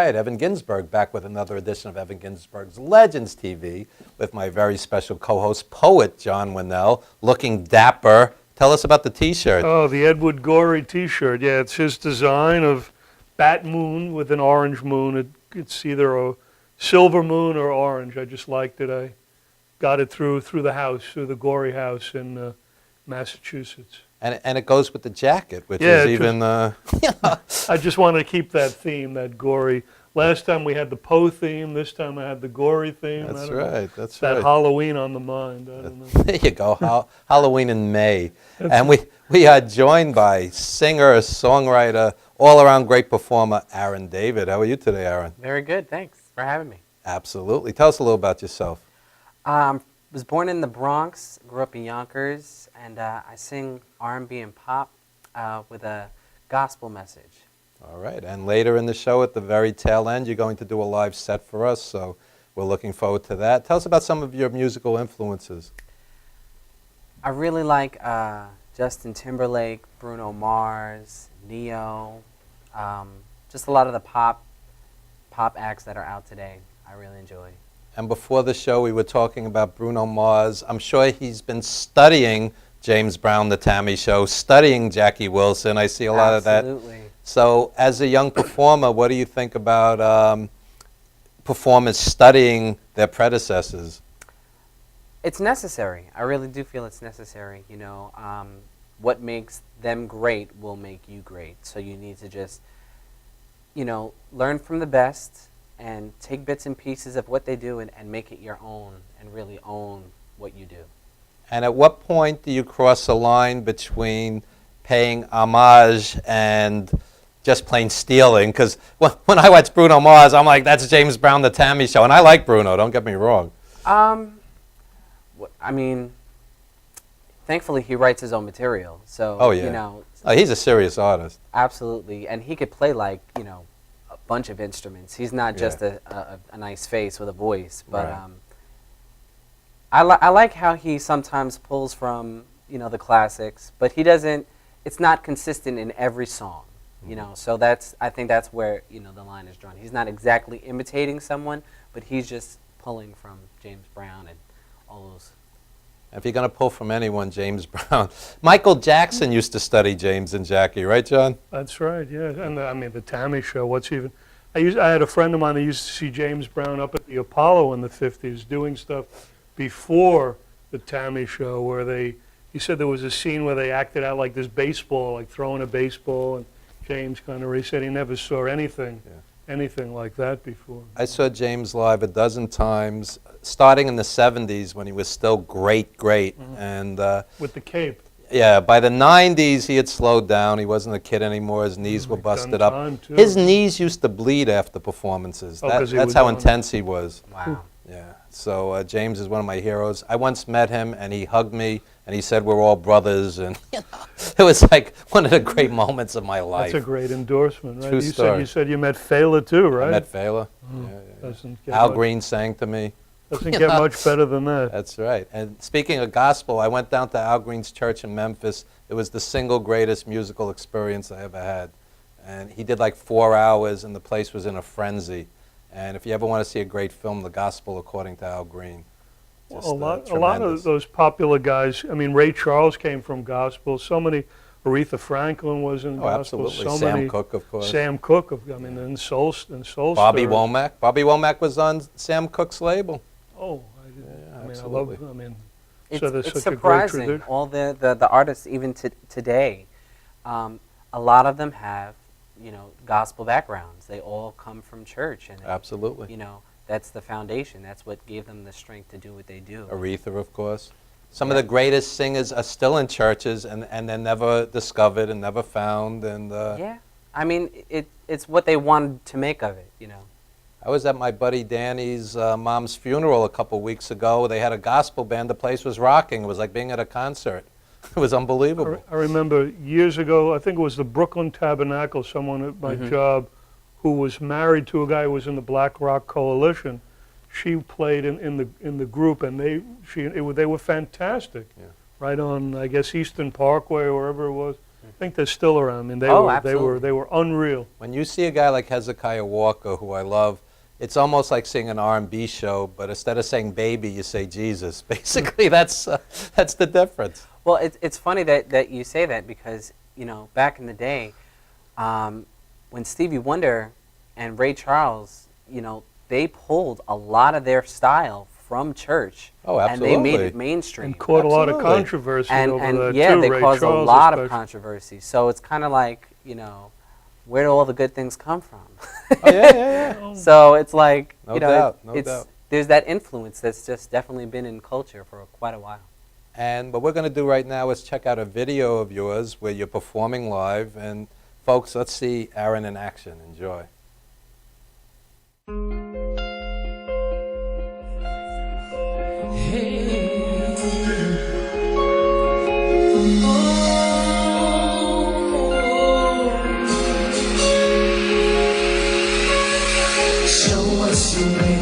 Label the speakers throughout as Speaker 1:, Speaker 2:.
Speaker 1: right, Evan Ginsberg back with another edition of Evan Ginsberg's Legends TV with my very special co-host, poet John Winnell, looking dapper. Tell us about the T-shirt.
Speaker 2: Oh, the Edward Gorey T-shirt. Yeah, it's his design of bat moon with an orange moon. It's either a silver moon or orange. I just liked it. I got it through the house, through the Gorey house in Massachusetts.
Speaker 1: And it goes with the jacket, which is even...
Speaker 2: I just wanted to keep that theme, that Gorey. Last time we had the Poe theme. This time I had the Gorey theme.
Speaker 1: That's right.
Speaker 2: That's right. That Halloween on the mind. I don't know.
Speaker 1: There you go. Halloween in May. And we are joined by singer, songwriter, all-around great performer, Aaron David. How are you today, Aaron?
Speaker 3: Very good. Thanks for having me.
Speaker 1: Absolutely. Tell us a little about yourself.
Speaker 3: Was born in the Bronx, grew up in Yonkers, and I sing R&B and pop with a gospel message.
Speaker 1: All right, and later in the show at the very tail end, you're going to do a live set for us, so we're looking forward to that. Tell us about some of your musical influences.
Speaker 3: I really like Justin Timberlake, Bruno Mars, Neo, just a lot of the pop acts that are out today. I really enjoy.
Speaker 1: And before the show, we were talking about Bruno Mars. I'm sure he's been studying James Brown, The Tammy Show, studying Jackie Wilson. I see a lot of that.
Speaker 3: Absolutely.
Speaker 1: So as a young performer, what do you think about performers studying their predecessors?
Speaker 3: It's necessary. I really do feel it's necessary. You know, what makes them great will make you great. So you need to just, you know, learn from the best and take bits and pieces of what they do and make it your own and really own what you do.
Speaker 1: And at what point do you cross a line between paying homage and just plain stealing? Because when I watch Bruno Mars, I'm like, that's James Brown, The Tammy Show. And I like Bruno, don't get me wrong.
Speaker 3: I mean, thankfully he writes his own material. So,
Speaker 1: oh, yeah.
Speaker 3: You know.
Speaker 1: Oh, he's a serious artist.
Speaker 3: Absolutely. And he could play like, you know, a bunch of instruments. He's not just a nice face with a voice. But
Speaker 1: right.
Speaker 3: I like how he sometimes pulls from, you know, the classics, but he doesn't, it's not consistent in every song, you know, so I think that's where, you know, the line is drawn. He's not exactly imitating someone, but he's just pulling from James Brown and all those.
Speaker 1: If you're going to pull from anyone, James Brown. Michael Jackson used to study James and Jackie, right, John?
Speaker 2: That's right, yeah. And I mean, the Tammy Show, what's even... I had a friend of mine that used to see James Brown up at the Apollo in the 50s doing stuff before the Tammy Show, where he said there was a scene where they acted out like this baseball, like throwing a baseball, and James he said he never saw anything like that before.
Speaker 1: I saw James live a dozen times, starting in the 70s when he was still great, and
Speaker 2: with the cape.
Speaker 1: Yeah, by the 90s he had slowed down. He wasn't a kid anymore. His knees were busted up. His knees used to bleed after performances. That's how intense he was.
Speaker 3: Wow.
Speaker 1: Yeah. So James is one of my heroes. I once met him, and he hugged me, and he said we're all brothers, and you know, it was like one of the great moments of my life.
Speaker 2: That's a great endorsement, right?
Speaker 1: True story.
Speaker 2: You said you met Fela too, right?
Speaker 1: I met Fela.
Speaker 2: Yeah.
Speaker 1: Al Green sang to me.
Speaker 2: Doesn't get much better than that.
Speaker 1: That's right. And speaking of gospel, I went down to Al Green's church in Memphis. It was the single greatest musical experience I ever had. And he did like 4 hours, and the place was in a frenzy. And if you ever want to see a great film, The Gospel According to Al Green.
Speaker 2: Just, a lot of those popular guys, I mean, Ray Charles came from gospel. So many, Aretha Franklin was in gospel.
Speaker 1: Absolutely.
Speaker 2: So
Speaker 1: Sam
Speaker 2: many,
Speaker 1: Cooke, of course.
Speaker 2: Sam Cooke, and Soul
Speaker 1: Bobby
Speaker 2: Stirrer.
Speaker 1: Womack. Bobby Womack was on Sam Cooke's label.
Speaker 2: Oh, I didn't.
Speaker 1: Yeah,
Speaker 2: I mean,
Speaker 1: absolutely.
Speaker 3: It's surprising. All the artists, even today, a lot of them have, you know, gospel backgrounds. They all come from church, and
Speaker 1: absolutely,
Speaker 3: you know, that's the foundation. That's what gave them the strength to do what they do.
Speaker 1: Aretha, of course. Some of the greatest singers are still in churches, and they're never discovered and never found. And
Speaker 3: yeah, I mean, it's what they wanted to make of it, you know.
Speaker 1: I was at my buddy Danny's mom's funeral a couple weeks ago. They had a gospel band. The place was rocking. It was like being at a concert. It was unbelievable.
Speaker 2: I remember years ago, I think it was the Brooklyn Tabernacle, someone at my job who was married to a guy who was in the Black Rock Coalition. She played in the group, and they were fantastic. Yeah. Right on, I guess, Eastern Parkway or wherever it was. think they're still around. I mean,
Speaker 3: Absolutely.
Speaker 2: they were unreal.
Speaker 1: When you see a guy like Hezekiah Walker, who I love, it's almost like seeing an R&B show, but instead of saying baby, you say Jesus. Basically, that's the difference.
Speaker 3: Well, it's funny that you say that because, back in the day, when Stevie Wonder and Ray Charles, they pulled a lot of their style from church.
Speaker 1: Oh, absolutely.
Speaker 3: And they made it mainstream.
Speaker 2: And caught a lot of
Speaker 1: Absolutely.
Speaker 2: controversy
Speaker 3: and
Speaker 2: over that,
Speaker 3: yeah,
Speaker 2: too.
Speaker 3: they
Speaker 2: Ray
Speaker 3: caused
Speaker 2: Charles
Speaker 3: a lot of
Speaker 2: especially.
Speaker 3: controversy. So it's kind of like, where do all the good things come from?
Speaker 1: Oh, yeah.
Speaker 3: So it's like,
Speaker 1: No doubt, no
Speaker 3: it's
Speaker 1: doubt.
Speaker 3: there's that influence that's just definitely been in culture for quite a while.
Speaker 1: And what we're going to do right now is check out a video of yours where you're performing live. And folks, let's see Aaron in action. Enjoy.
Speaker 4: Show us your way,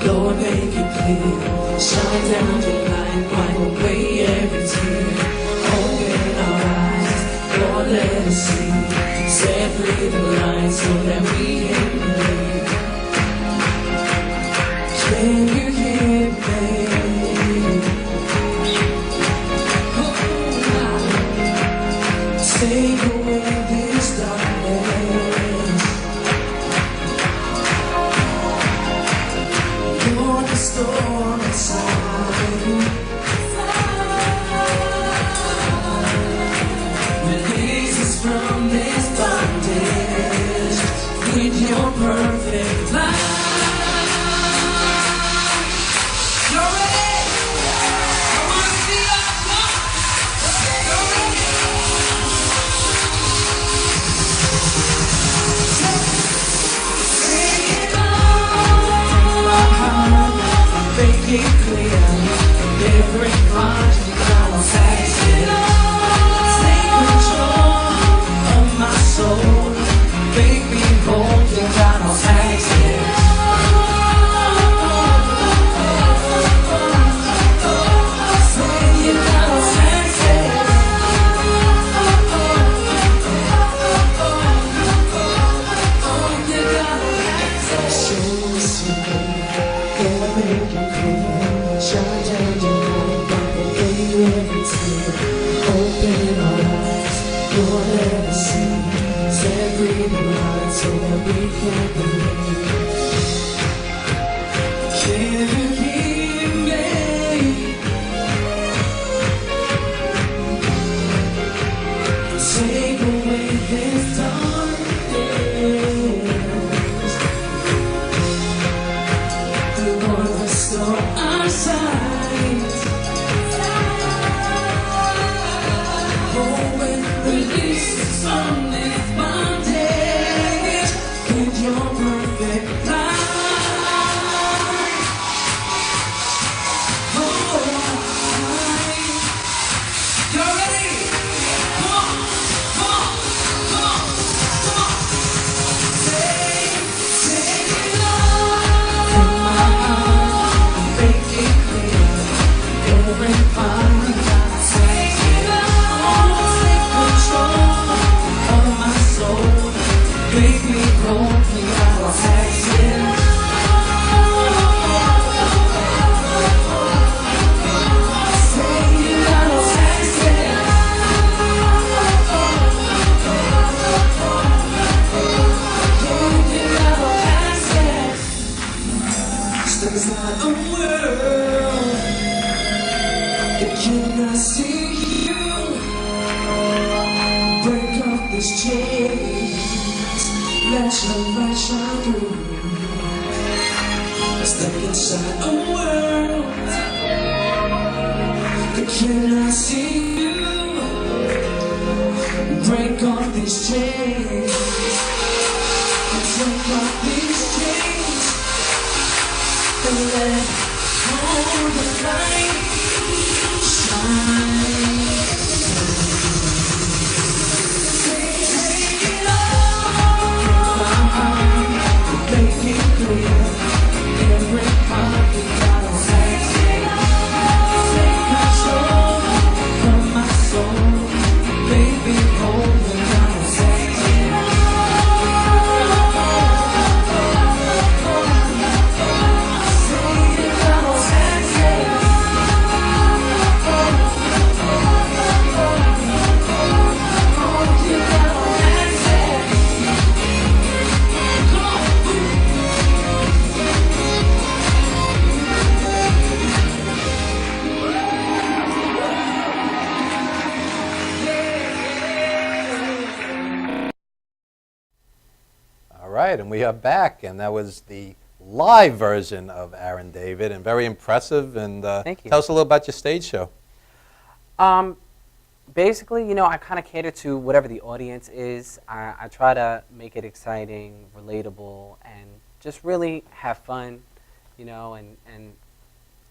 Speaker 4: Lord, make it clear. Shine down your light, wipe away every tear. Open our eyes, Lord, let us see. Set free the blind so that we can believe. Can you hear me? Take away this darkness. You're the storm inside. Release us from this bondage with your perfect light. You're ready? I wanna see us walk. You're ready? Take it all, my heart, make it clear. Every part you contact, take control of my soul. Make me whole, you got no access. Say you got no access. You got no access. Show us your way, Lord, make it clear. Shine down your light, wipe away every tear. Open our eyes, Lord, let us see. Set free the light so that we can believe. Can you hear me? Take away this darkness. Lord, restore our sight. Oh, and release us from this bondage with your perfect light. Oh, you're ready? Come on, come on, come on, come on. Take it all from my heart, make it clear. Every part you gotta take it all, take control of my soul. Make me whole, you got no access. Say you got no access. You got no access. Step inside a world that cannot see you. Break up this chains. Let your light shine through. Step inside a world that cannot see you. Break off these chains. Break off these chains. And let all the light shine. Take it all from my heart, make it clear. Every part you gotta take control of my soul. Baby, hold
Speaker 1: right, and we are back, and that was the live version of Aaron David, and very impressive. And
Speaker 3: Thank you.
Speaker 1: tell us a little about your stage show.
Speaker 3: Basically, you know, I kind of cater to whatever the audience is. I try to make it exciting, relatable, and just really have fun, you know, and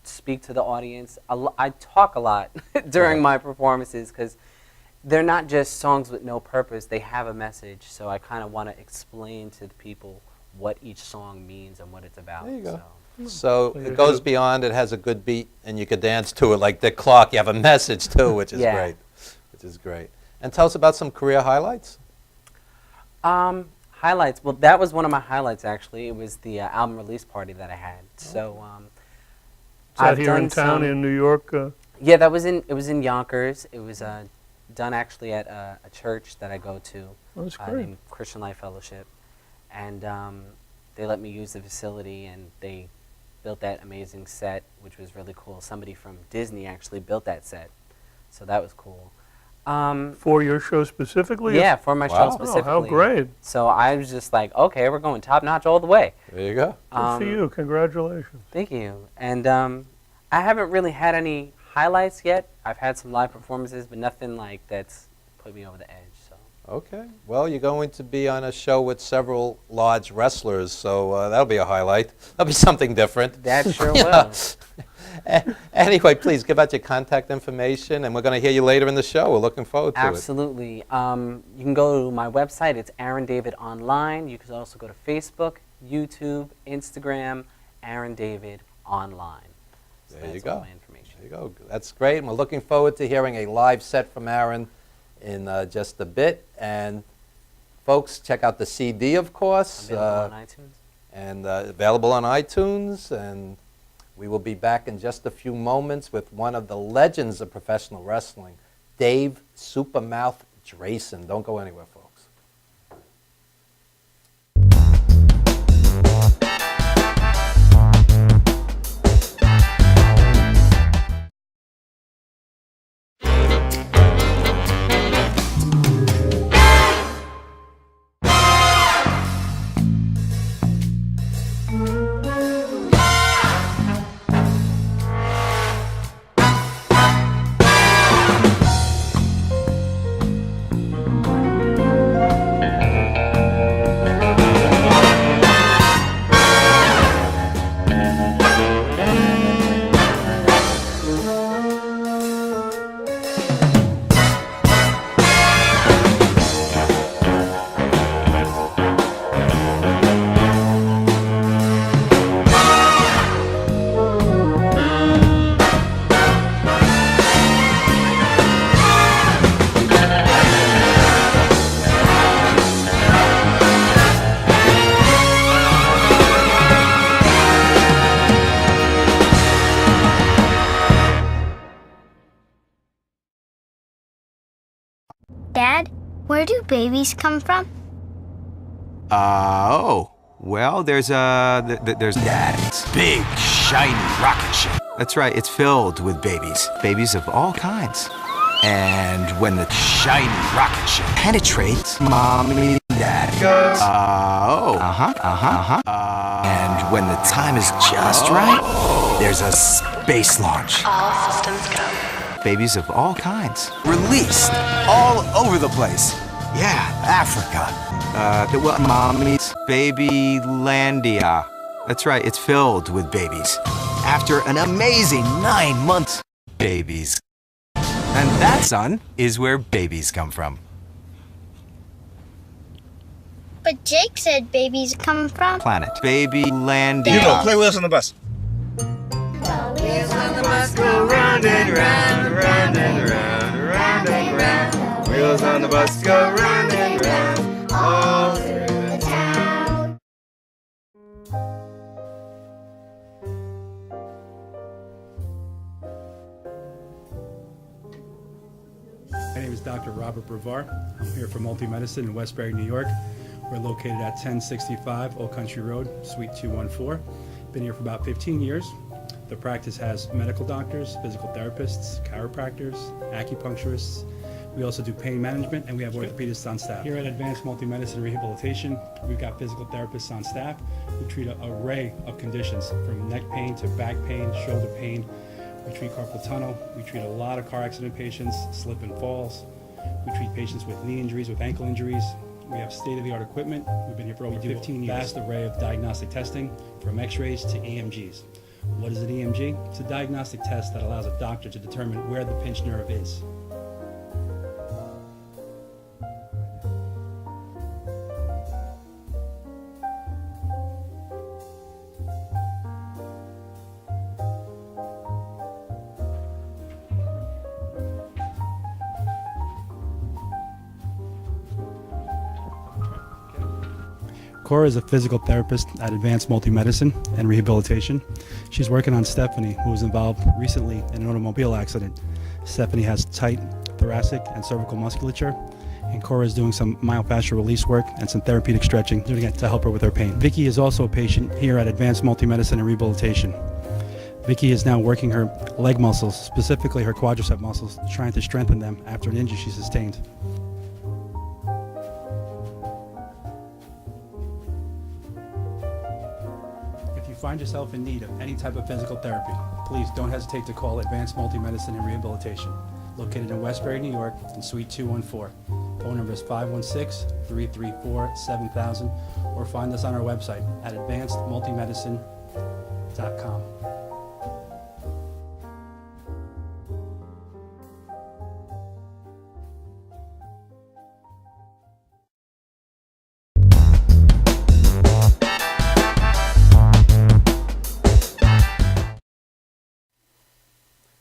Speaker 3: speak to the audience. I talk a lot during my performances because they're not just songs with no purpose. They have a message, so I kind of want to explain to the people what each song means and what it's about.
Speaker 1: There you go.
Speaker 3: So.
Speaker 1: So it goes beyond, it has a good beat, and you could dance to it like Dick Clark. You have a message, too, which is
Speaker 3: Yeah.
Speaker 1: great. Which is great. And tell us about some career highlights.
Speaker 3: Highlights. Well, that was one of my highlights, actually. It was the album release party that I had. So,
Speaker 2: Is that here in town in New York?
Speaker 3: Yeah, it was in Yonkers. It was done actually at a church that I go to,
Speaker 2: That's great.
Speaker 3: named Christian Life Fellowship, and they let me use the facility, and they built that amazing set, which was really cool. Somebody from Disney actually built that set, so that was cool.
Speaker 2: For your show specifically?
Speaker 3: Yeah, for my show
Speaker 1: Wow.
Speaker 3: specifically.
Speaker 2: Oh, how great.
Speaker 3: So I was just like, okay, we're going top notch all the way.
Speaker 1: There you go.
Speaker 2: Good for you. Congratulations.
Speaker 3: Thank you. And I haven't really had any highlights yet. I've had some live performances, but nothing like that's put me over the edge. So.
Speaker 1: Okay. Well, you're going to be on a show with several large wrestlers, so that'll be a highlight. That'll be something different.
Speaker 3: That sure
Speaker 1: Yeah.
Speaker 3: will.
Speaker 1: Anyway, please give out your contact information, and we're going to hear you later in the show. We're looking forward to it.
Speaker 3: Absolutely. You can go to my website. It's Aaron David Online. You can also go to Facebook, YouTube, Instagram, Aaron David Online. So
Speaker 1: There you
Speaker 3: that's
Speaker 1: go.
Speaker 3: all my information.
Speaker 1: There you go. That's great, and we're looking forward to hearing a live set from Aaron in just a bit. And folks, check out the CD, of course,
Speaker 3: Available on iTunes.
Speaker 1: and available on iTunes. And we will be back in just a few moments with one of the legends of professional wrestling, Dave Supermouth Drason. Don't go anywhere, folks.
Speaker 5: Dad, where do babies come from?
Speaker 6: Well, there's that big, shiny rocket ship. That's right, it's filled with babies of all kinds. And when the shiny rocket ship penetrates, mommy and dad goes, and when the time is just right, there's a space launch.
Speaker 7: All systems go.
Speaker 6: Babies of all kinds. Released all over the place. Yeah, Africa. Mommy's Babylandia. That's right, it's filled with babies. After an amazing 9 months, babies. And that, son, is where babies come from.
Speaker 5: But Jake said babies come from.
Speaker 6: Planet. Babylandia.
Speaker 8: You go, play with us on the bus.
Speaker 4: Wheels on the bus go round and round, round and round, round and round.
Speaker 8: Wheels on the bus go round and round, all through
Speaker 5: the town.
Speaker 9: My name is Dr. Robert Brevard. I'm here for Multi-Medicine in Westbury, New York. We're located at 1065 Old Country Road, Suite 214. Been here for about 15 years. The practice has medical doctors, physical therapists, chiropractors, acupuncturists, We also do pain management, and we have orthopedists on staff. Here at Advanced Multi-Medicine Rehabilitation, we've got physical therapists on staff who treat an array of conditions, from neck pain to back pain, shoulder pain. We treat carpal tunnel. We treat a lot of car accident patients, slip and falls. We treat patients with knee injuries, with ankle injuries. We have state-of-the-art equipment. We've been here for over 15 years. Vast array of diagnostic testing, from x-rays to EMGs. What is an EMG? It's a diagnostic test that allows a doctor to determine where the pinched nerve is. Cora is a physical therapist at Advanced Multi-Medicine and Rehabilitation. She's working on Stephanie, who was involved recently in an automobile accident. Stephanie has tight thoracic and cervical musculature, and Cora is doing some myofascial release work and some therapeutic stretching doing it to help her with her pain. Vicky is also a patient here at Advanced Multi-Medicine and Rehabilitation. Vicky is now working her leg muscles, specifically her quadricep muscles, trying to strengthen them after an injury she sustained. If you find yourself in need of any type of physical therapy, please don't hesitate to call Advanced Multi-Medicine and Rehabilitation, located in Westbury, New York, in Suite 214. Phone number is 516-334-7000, or find us on our website at advancedmultimedicine.com.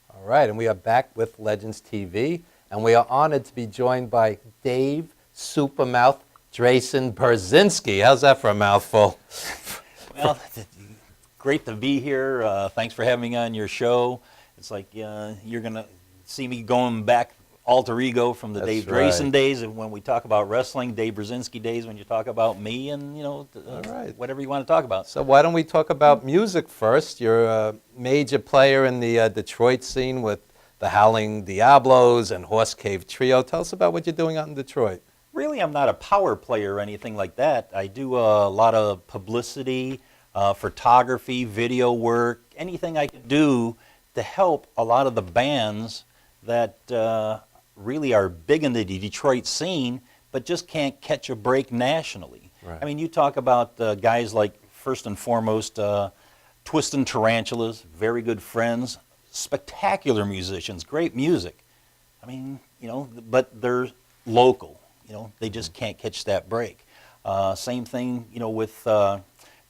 Speaker 1: All right, and we are back with Legends TV, and we are honored to be joined by Dave Supermouth Drason Brzezinski. How's that for a mouthful?
Speaker 7: Well, great to be here. Thanks for having me on your show. It's like you're going to see me going back alter ego from the
Speaker 1: That's
Speaker 7: Dave
Speaker 1: right.
Speaker 7: Drason days, and when we talk about wrestling, Dave Brzezinski days when you talk about me, and
Speaker 1: right.
Speaker 7: whatever you want to talk about.
Speaker 1: So why don't we talk about music first? You're a major player in the Detroit scene with the Howling Diablos and Horse Cave Trio. Tell us about what you're doing out in Detroit.
Speaker 7: Really, I'm not a power player or anything like that. I do a lot of publicity, photography, video work, anything I could do to help a lot of the bands that really are big in the Detroit scene, but just can't catch a break nationally.
Speaker 1: Right.
Speaker 7: I mean, you talk about guys like, first and foremost, Twistin' Tarantulas, very good friends, spectacular musicians, great music. I mean, but they're local. They just can't catch that break. Same thing, with the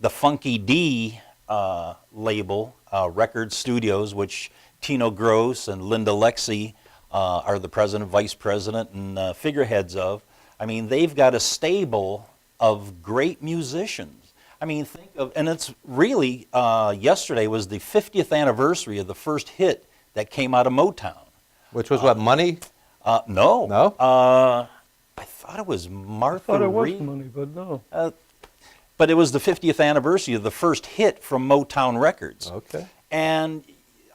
Speaker 7: Funky D label, Record Studios, which Tino Gross and Linda Lexi are the president, vice president, and figureheads of. I mean, they've got a stable of great musicians. I mean, think of, and it's really, yesterday was the 50th anniversary of the first hit that came out of Motown.
Speaker 1: Which was what, Money?
Speaker 7: No.
Speaker 1: No?
Speaker 7: I thought it was Martha
Speaker 2: I thought it was
Speaker 7: Reed.
Speaker 2: money, but no.
Speaker 7: But it was the 50th anniversary of the first hit from Motown Records.
Speaker 1: Okay.
Speaker 7: And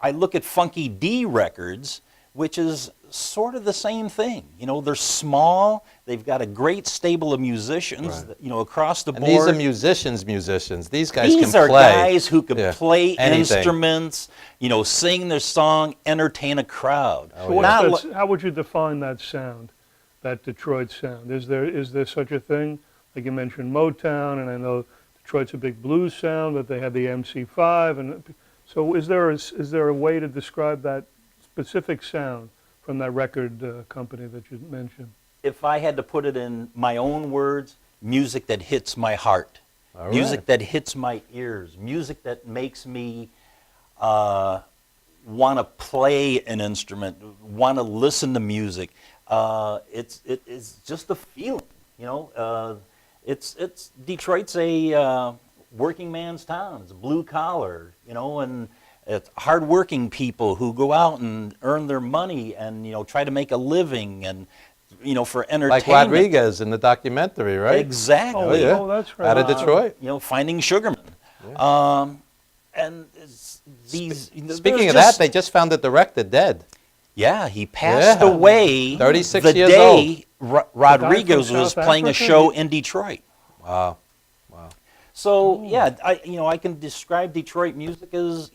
Speaker 7: I look at Funky D Records, which is sort of the same thing. They're small. They've got a great stable of musicians,
Speaker 1: Right.
Speaker 7: Across the
Speaker 1: And
Speaker 7: board.
Speaker 1: these are musicians. These guys
Speaker 7: These
Speaker 1: can
Speaker 7: are
Speaker 1: play.
Speaker 7: guys who can
Speaker 1: Yeah.
Speaker 7: play
Speaker 1: Anything.
Speaker 7: instruments, sing their song, entertain a crowd.
Speaker 1: Oh,
Speaker 2: So
Speaker 1: yeah.
Speaker 7: Not
Speaker 2: what's
Speaker 7: li-
Speaker 2: that, how would you define that sound, that Detroit sound? Is there such a thing? Like you mentioned Motown, and I know Detroit's a big blues sound, but they had the MC5, and so is there a way to describe that specific sound from that record company that you mentioned?
Speaker 7: If I had to put it in my own words, music that hits my heart,
Speaker 1: All
Speaker 7: music
Speaker 1: right.
Speaker 7: that hits my ears, music that makes me want to play an instrument, want to listen to music. It's just a feeling, It's Detroit's a working man's town. It's blue collar, and it's hardworking people who go out and earn their money and try to make a living and for entertainment.
Speaker 1: Like Rodriguez in the documentary, right?
Speaker 7: Exactly.
Speaker 1: Oh, yeah.
Speaker 2: Oh, that's right.
Speaker 1: Out of Detroit.
Speaker 7: Finding Sugarman. And it's these.
Speaker 1: Speaking of that, they just found the director dead.
Speaker 7: Yeah, he passed away
Speaker 1: 36
Speaker 7: the
Speaker 1: years
Speaker 7: day Rodriguez
Speaker 2: from
Speaker 7: was
Speaker 2: South
Speaker 7: playing a
Speaker 2: Africa?
Speaker 7: show in Detroit.
Speaker 1: Wow.
Speaker 7: So yeah, I can describe Detroit music as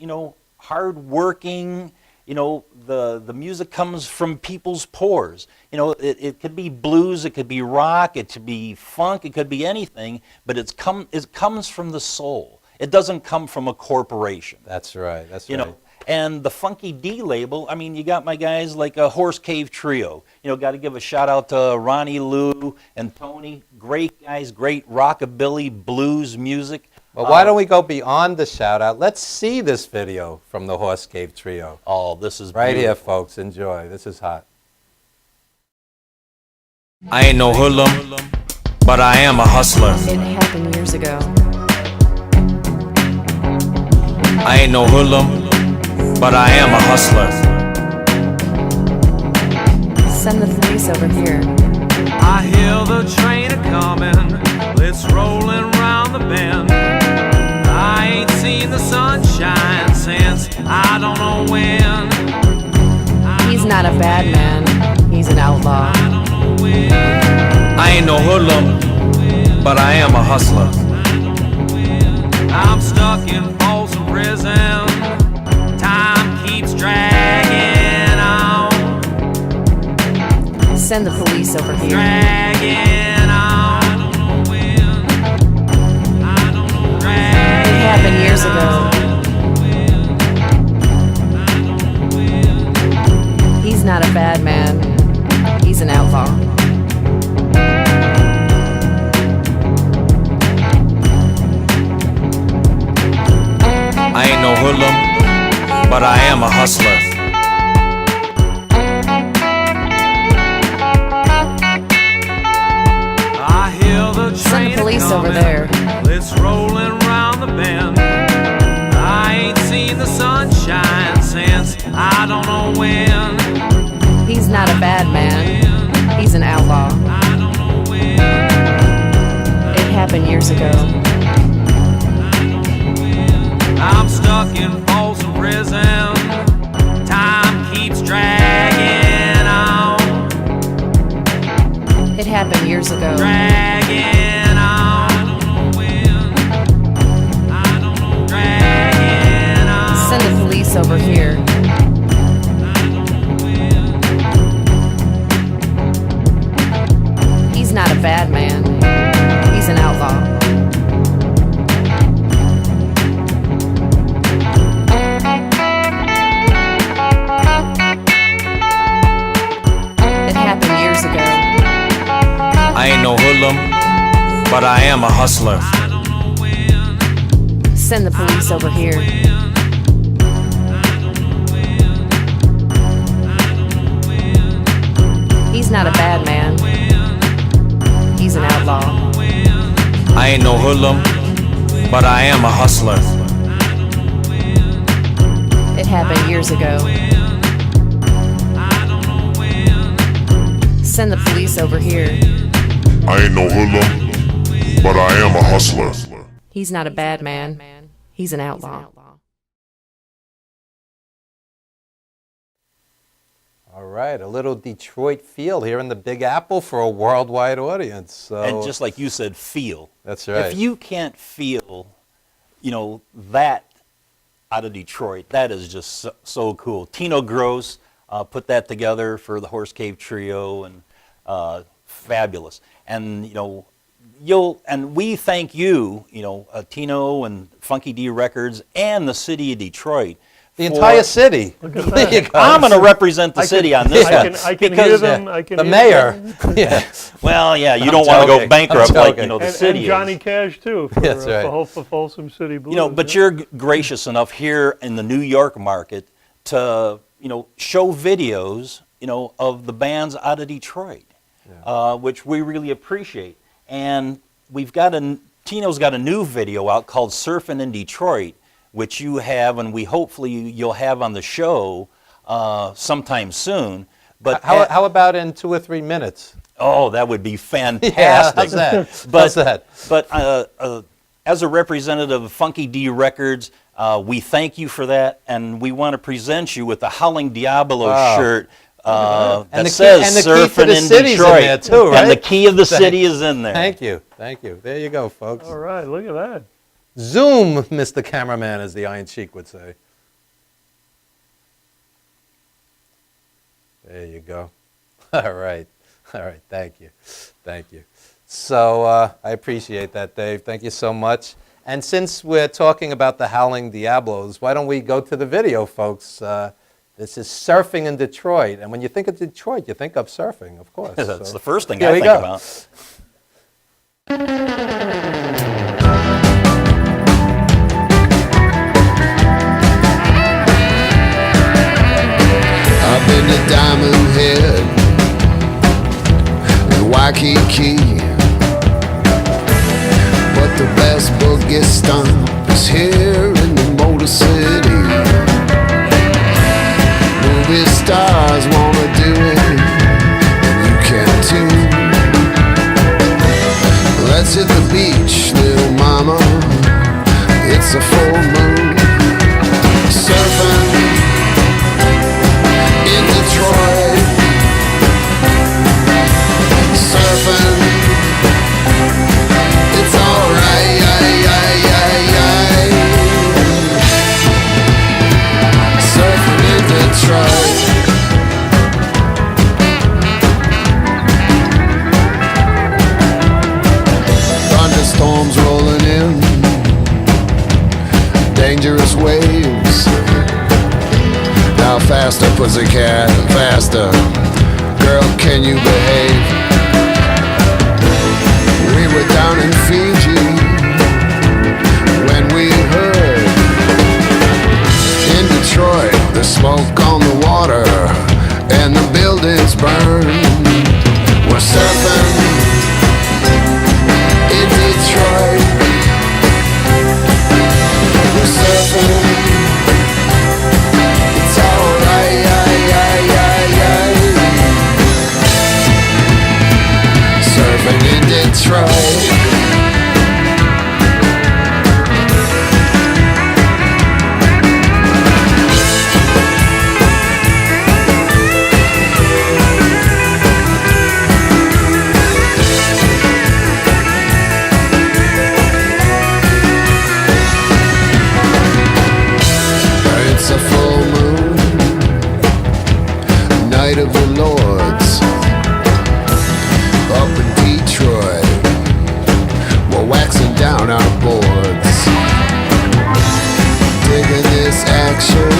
Speaker 7: hardworking. The music comes from people's pores. It could be blues, it could be rock, it could be funk, it could be anything, but it comes from the soul. It doesn't come from a corporation.
Speaker 1: That's right. That's
Speaker 7: You
Speaker 1: right.
Speaker 7: know, and the Funky D label, I mean, you got my guys like a Horse Cave Trio. Got to give a shout out to Ronnie Lou and Tony. Great guys, great rockabilly, blues music.
Speaker 1: Well, why don't we go beyond the shout out? Let's see this video from the Horse Cave Trio.
Speaker 7: Oh, this is
Speaker 1: Right here,
Speaker 7: beautiful.
Speaker 1: folks. Enjoy. This is hot.
Speaker 10: I ain't no hoodlum, but I am a hustler.
Speaker 11: It happened years ago.
Speaker 10: I ain't no hoodlum, but I am a hustler.
Speaker 11: Send the police over here.
Speaker 10: I hear the train a-comin', it's rollin' round the bend. I ain't seen the sunshine since I don't know when.
Speaker 11: He's not a bad man. He's an outlaw.
Speaker 10: I ain't no hoodlum, but I am a hustler. I'm stuck in Folsom Prison. Time keeps dragging on.
Speaker 11: Send the police over here.
Speaker 10: Dragging on.
Speaker 11: It happened years ago. He's not a bad man. He's an outlaw.
Speaker 10: I ain't no hoodlum, but I am a hustler. I hear the
Speaker 11: Send the police over there.
Speaker 10: It's rolling round the bend. I ain't seen the sunshine since I don't know when.
Speaker 11: He's not a bad man. He's an outlaw. It happened years ago.
Speaker 10: I'm stuck in Folsom Prison. Time keeps dragging on.
Speaker 11: It happened years ago.
Speaker 10: Dragging on. Dragging on.
Speaker 11: Send the police over here. He's not a bad man. He's an outlaw. It happened years ago.
Speaker 10: I ain't no hoodlum, but I am a hustler.
Speaker 11: Send the police over here. He's not a bad man. He's an outlaw.
Speaker 10: I ain't no hoodlum, but I am a hustler.
Speaker 11: It happened years ago. Send the police over here.
Speaker 12: I ain't no hoodlum, but I am a hustler.
Speaker 11: He's not a bad man. He's an outlaw.
Speaker 1: All right, a little Detroit feel here in the Big Apple for a worldwide audience. So
Speaker 7: And just like you said, feel.
Speaker 1: That's right.
Speaker 7: If you can't feel, that out of Detroit, that is just so cool. Tino Gross put that together for the Horse Cave Trio, and fabulous. And and we thank you, Tino and Funky D Records and the city of Detroit.
Speaker 1: the entire city.
Speaker 2: There
Speaker 1: you go.
Speaker 7: I'm going to represent the city on this one.
Speaker 2: I can hear
Speaker 7: because,
Speaker 2: them. I can
Speaker 1: The
Speaker 2: hear
Speaker 1: mayor.
Speaker 2: them.
Speaker 1: Yeah.
Speaker 7: Well, yeah, you
Speaker 1: I'm
Speaker 7: don't want to go
Speaker 1: joking.
Speaker 7: bankrupt
Speaker 1: I'm
Speaker 7: like
Speaker 1: joking.
Speaker 7: the
Speaker 2: And
Speaker 7: city
Speaker 2: Johnny
Speaker 7: is.
Speaker 2: Cash too for,
Speaker 1: That's right.
Speaker 2: for Folsom City Blues.
Speaker 7: But
Speaker 2: yeah.
Speaker 7: you're gracious enough here in the New York market to show videos of the bands out of Detroit, which we really appreciate. And Tino's got a new video out called "Surfing in Detroit," which you have, and hopefully you'll have on the show sometime soon. But
Speaker 1: How about in 2 or 3 minutes?
Speaker 7: oh, that would be fantastic.
Speaker 1: Yeah, how's that?
Speaker 7: But,
Speaker 1: How's that?
Speaker 7: But as a representative of Funky D Records, we thank you for that, and we want to present you with the Howling Diablo shirt that says "Surfing in Detroit,"
Speaker 1: in there too, right?
Speaker 7: And the key of the city is in there.
Speaker 1: Thank you, thank you. There you go, folks.
Speaker 2: All right, look at that.
Speaker 1: Zoom, Mr. Cameraman, as the Iron Sheik would say. There you go. All right, thank you, thank you. So I appreciate that, Dave. Thank you so much. And since we're talking about the Howling Diablos, why don't we go to the video, folks? This is Surfing in Detroit. And when you think of Detroit, you think of surfing, of course.
Speaker 7: That's the first thing I think about.
Speaker 13: I've been to Diamond Head and Waikiki, but the best boogie stomp is here in the Motor City. Movie stars wanna do it, you can too. Let's hit the beach, little mama, it's a full moon. Surfing in Detroit, surfing, it's alright, surfing in Detroit. Thunderstorms rolling in, dangerous waves. Now faster, pussycat, faster. Girl, can you behave? We were down in Fiji when we heard in Detroit the smoke on the water and the buildings burn. We're surfing in Detroit. We're surfing. Surfing in Detroit. It's a full moon, night of the Lords. Up in Detroit, we're waxing down our boards, digging this action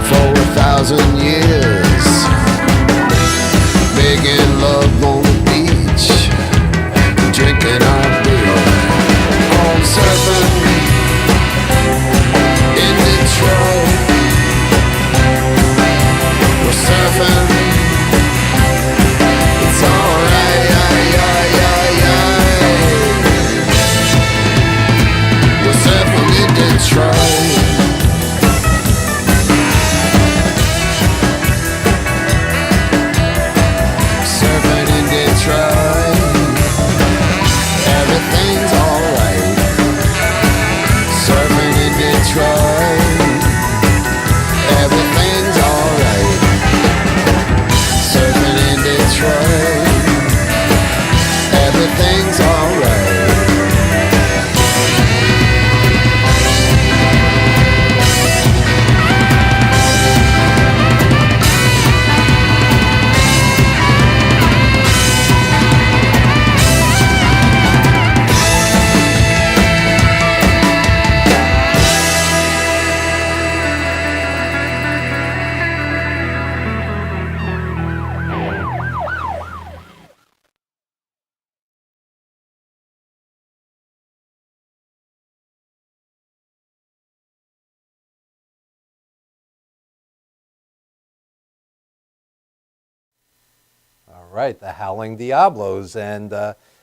Speaker 13: for 1,000 years, making love on the beach, drinking our beer, home surfing in Detroit. We're surfing. It's alright, we're surfing in Detroit. Surfing in Detroit. Everything's alright. Surfing in Detroit. Everything's alright. Surfing in Detroit. Everything's alright.
Speaker 1: All right, the Howling Diablos. And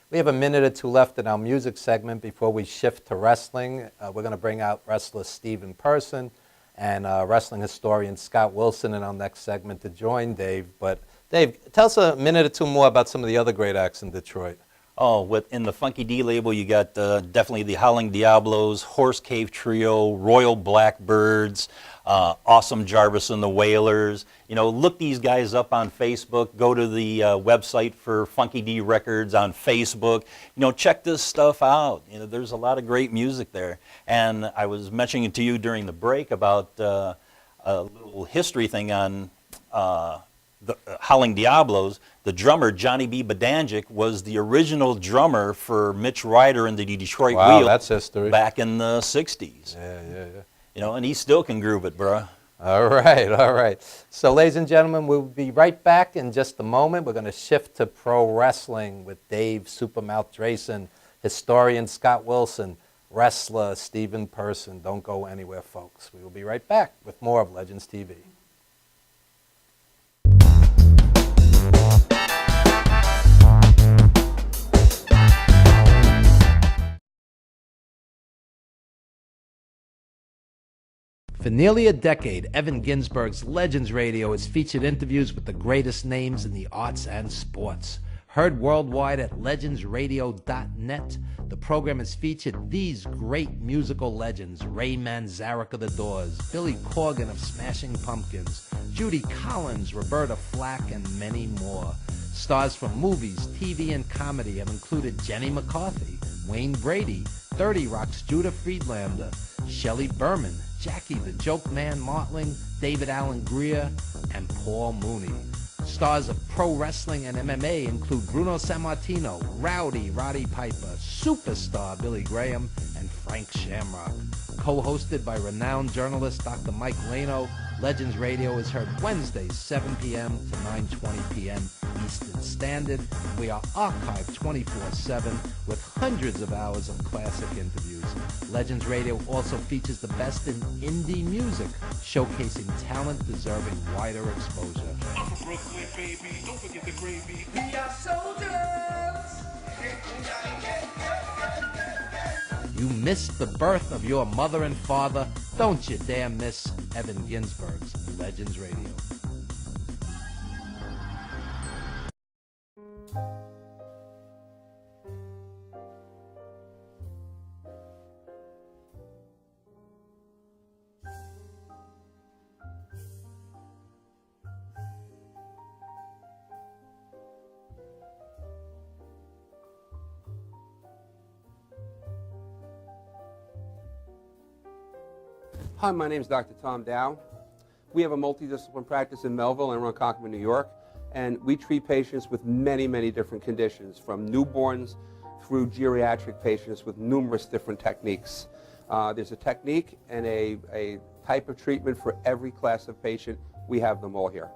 Speaker 1: we have a minute or two left in our music segment before we shift to wrestling. We're going to bring out wrestler Steve in person and wrestling historian Scott Wilson in our next segment to join Dave. But Dave, tell us a minute or two more about some of the other great acts in Detroit.
Speaker 7: Oh, in the Funky D label, you got definitely the Howling Diablos, Horse Cave Trio, Royal Blackbirds, Awesome Jarvis and the Wailers. You know, look these guys up on Facebook. Go to the website for Funky D Records on Facebook. You know, check this stuff out. You know, there's a lot of great music there. And I was mentioning to you during the break about a little history thing on the Howling Diablos. The drummer, Johnny B. Badanjic, was the original drummer for Mitch Ryder and the Detroit
Speaker 1: Wow,
Speaker 7: Wheel
Speaker 1: that's history.
Speaker 7: back in the 60s.
Speaker 1: Yeah.
Speaker 7: You know, and he still can groove it, bruh.
Speaker 1: All right. So, ladies and gentlemen, we'll be right back in just a moment. We're going to shift to pro wrestling with Dave Supermouth Drason, historian Scott Wilson, wrestler Stephen Person. Don't go anywhere, folks. We will be right back with more of Legends TV. For nearly a decade, Evan Ginsberg's Legends Radio has featured interviews with the greatest names in the arts and sports. Heard worldwide at legendsradio.net, the program has featured these great musical legends: Ray Manzarek of The Doors, Billy Corgan of Smashing Pumpkins, Judy Collins, Roberta Flack, and many more. Stars from movies, TV, and comedy have included Jenny McCarthy, Wayne Brady, 30 Rock's Judah Friedlander, Shelley Berman, Jackie the Joke Man Martling, David Allen Greer, and Paul Mooney. Stars of pro wrestling and MMA include Bruno Sammartino, Rowdy Roddy Piper, Superstar Billy Graham, and Frank Shamrock. Co-hosted by renowned journalist Dr. Mike Lano, Legends Radio is heard Wednesdays 7 p.m. to 9:20 p.m. Eastern Standard. We are archived 24/7 with hundreds of hours of classic interviews. Legends Radio also features the best in indie music, showcasing talent deserving wider exposure.
Speaker 10: I'm from Brooklyn, baby. Don't forget the gravy. We are soldiers.
Speaker 1: You missed the birth of your mother and father. Don't you dare miss Evan Ginsberg's Legends Radio.
Speaker 14: Hi, my name is Dr. Tom Dow. We have a multidisciplinary practice in Melville and Ronkonkoma, New York, and we treat patients with many, many different conditions, from newborns through geriatric patients with numerous different techniques. There's a technique and a type of treatment for every class of patient. We have them all here.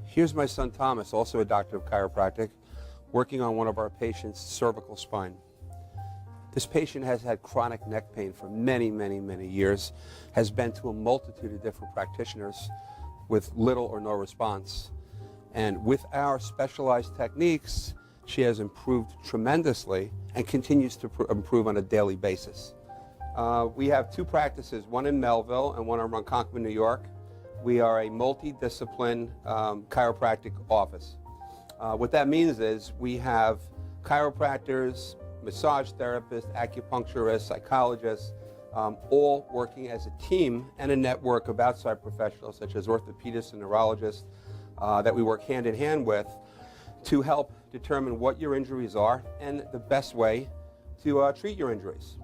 Speaker 14: Here's my son Thomas, also a doctor of chiropractic, working on one of our patients' cervical spine. This patient has had chronic neck pain for many, many, many years, has been to a multitude of different practitioners with little or no response. And with our specialized techniques, she has improved tremendously and continues to improve on a daily basis. We have two practices, one in Melville and one in Ronkonkoma, New York. We are a multidiscipline chiropractic office. What that means is we have chiropractors, massage therapists, acupuncturists, psychologists, all working as a team and a network of outside professionals such as orthopedists and neurologists that we work hand in hand with to help determine what your injuries are and the best way to treat your injuries.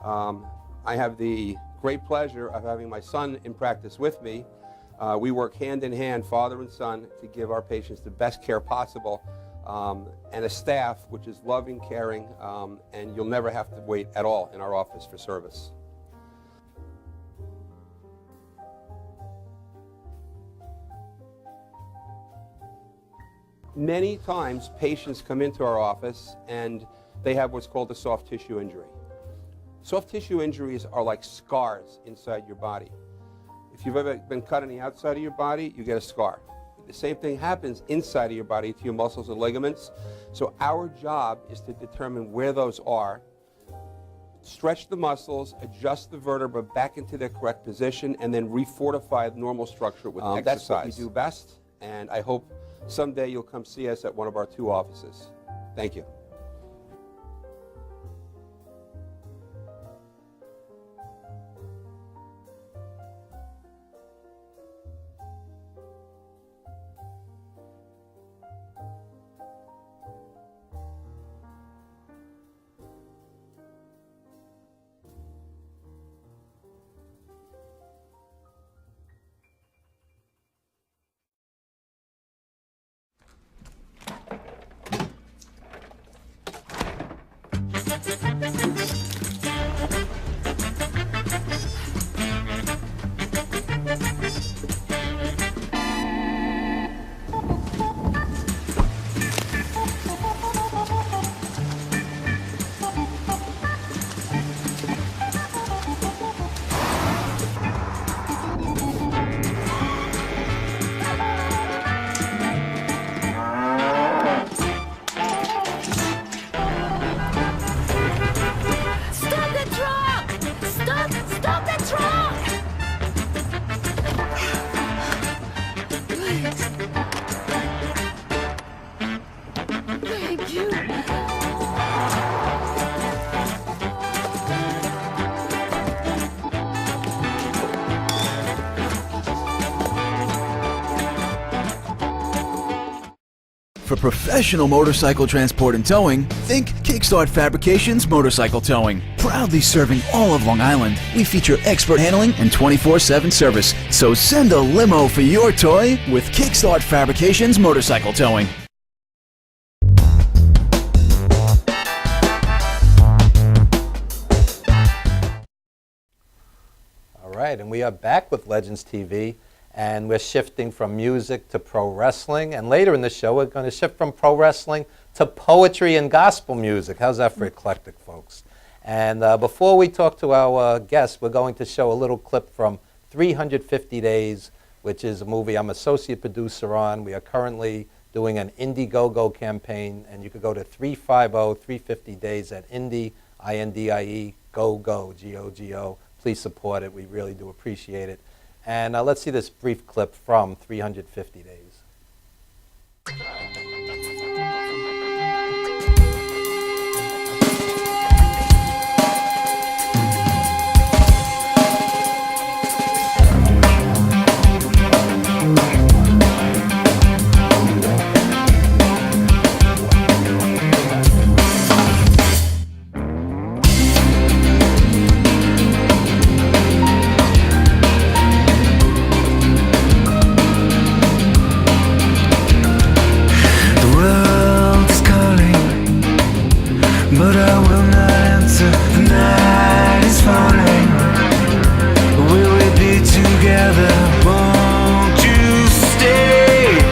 Speaker 14: I have the great pleasure of having my son in practice with me. We work hand in hand, father and son, to give our patients the best care possible, and a staff which is loving, caring, and you'll never have to wait at all in our office for service. Many times patients come into our office and they have what's called a soft tissue injury. Soft tissue injuries are like scars inside your body. If you've ever been cut on the outside of your body, you get a scar. The same thing happens inside of your body to your muscles and ligaments. So our job is to determine where those are, stretch the muscles, adjust the vertebra back into their correct position, and then refortify the normal structure with exercise. That's what we do best, and I hope someday you'll come see us at one of our 2 offices. Thank you.
Speaker 15: For professional motorcycle transport and towing, think Kickstart Fabrications Motorcycle Towing. Proudly serving all of Long Island, we feature expert handling and 24/7 service. So send a limo for your toy with Kickstart Fabrications Motorcycle Towing.
Speaker 1: All right, and we are back with Legends TV. And we're shifting from music to pro wrestling. And later in the show, we're going to shift from pro wrestling to poetry and gospel music. How's that for eclectic, folks? And before we talk to our guests, we're going to show a little clip from 350 Days, which is a movie I'm associate producer on. We are currently doing an Indiegogo campaign, and you could go to 350 Days at Indie, I-N-D-I-E, go, G-O-G-O. Please support it. We really do appreciate it. And let's see this brief clip from 350 Days.
Speaker 10: But I will not answer, the night is falling. Will we be together? Won't you stay?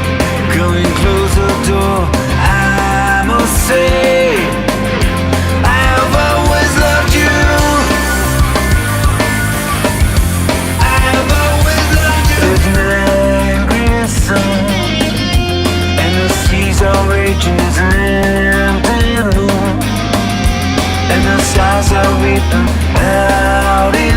Speaker 10: Coming close the door, I must say I have always loved you. I have always loved you. There's an angry sun, and the seas are raging, there's an empty moon, and the stars are weeping out in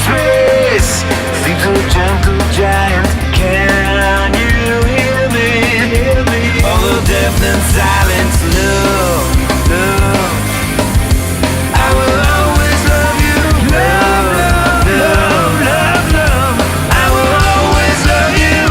Speaker 10: space. Think of gentle giant, can you hear me? All the depth and silence, love, love. I will always love you, love, love, love, love, love. I will always love you.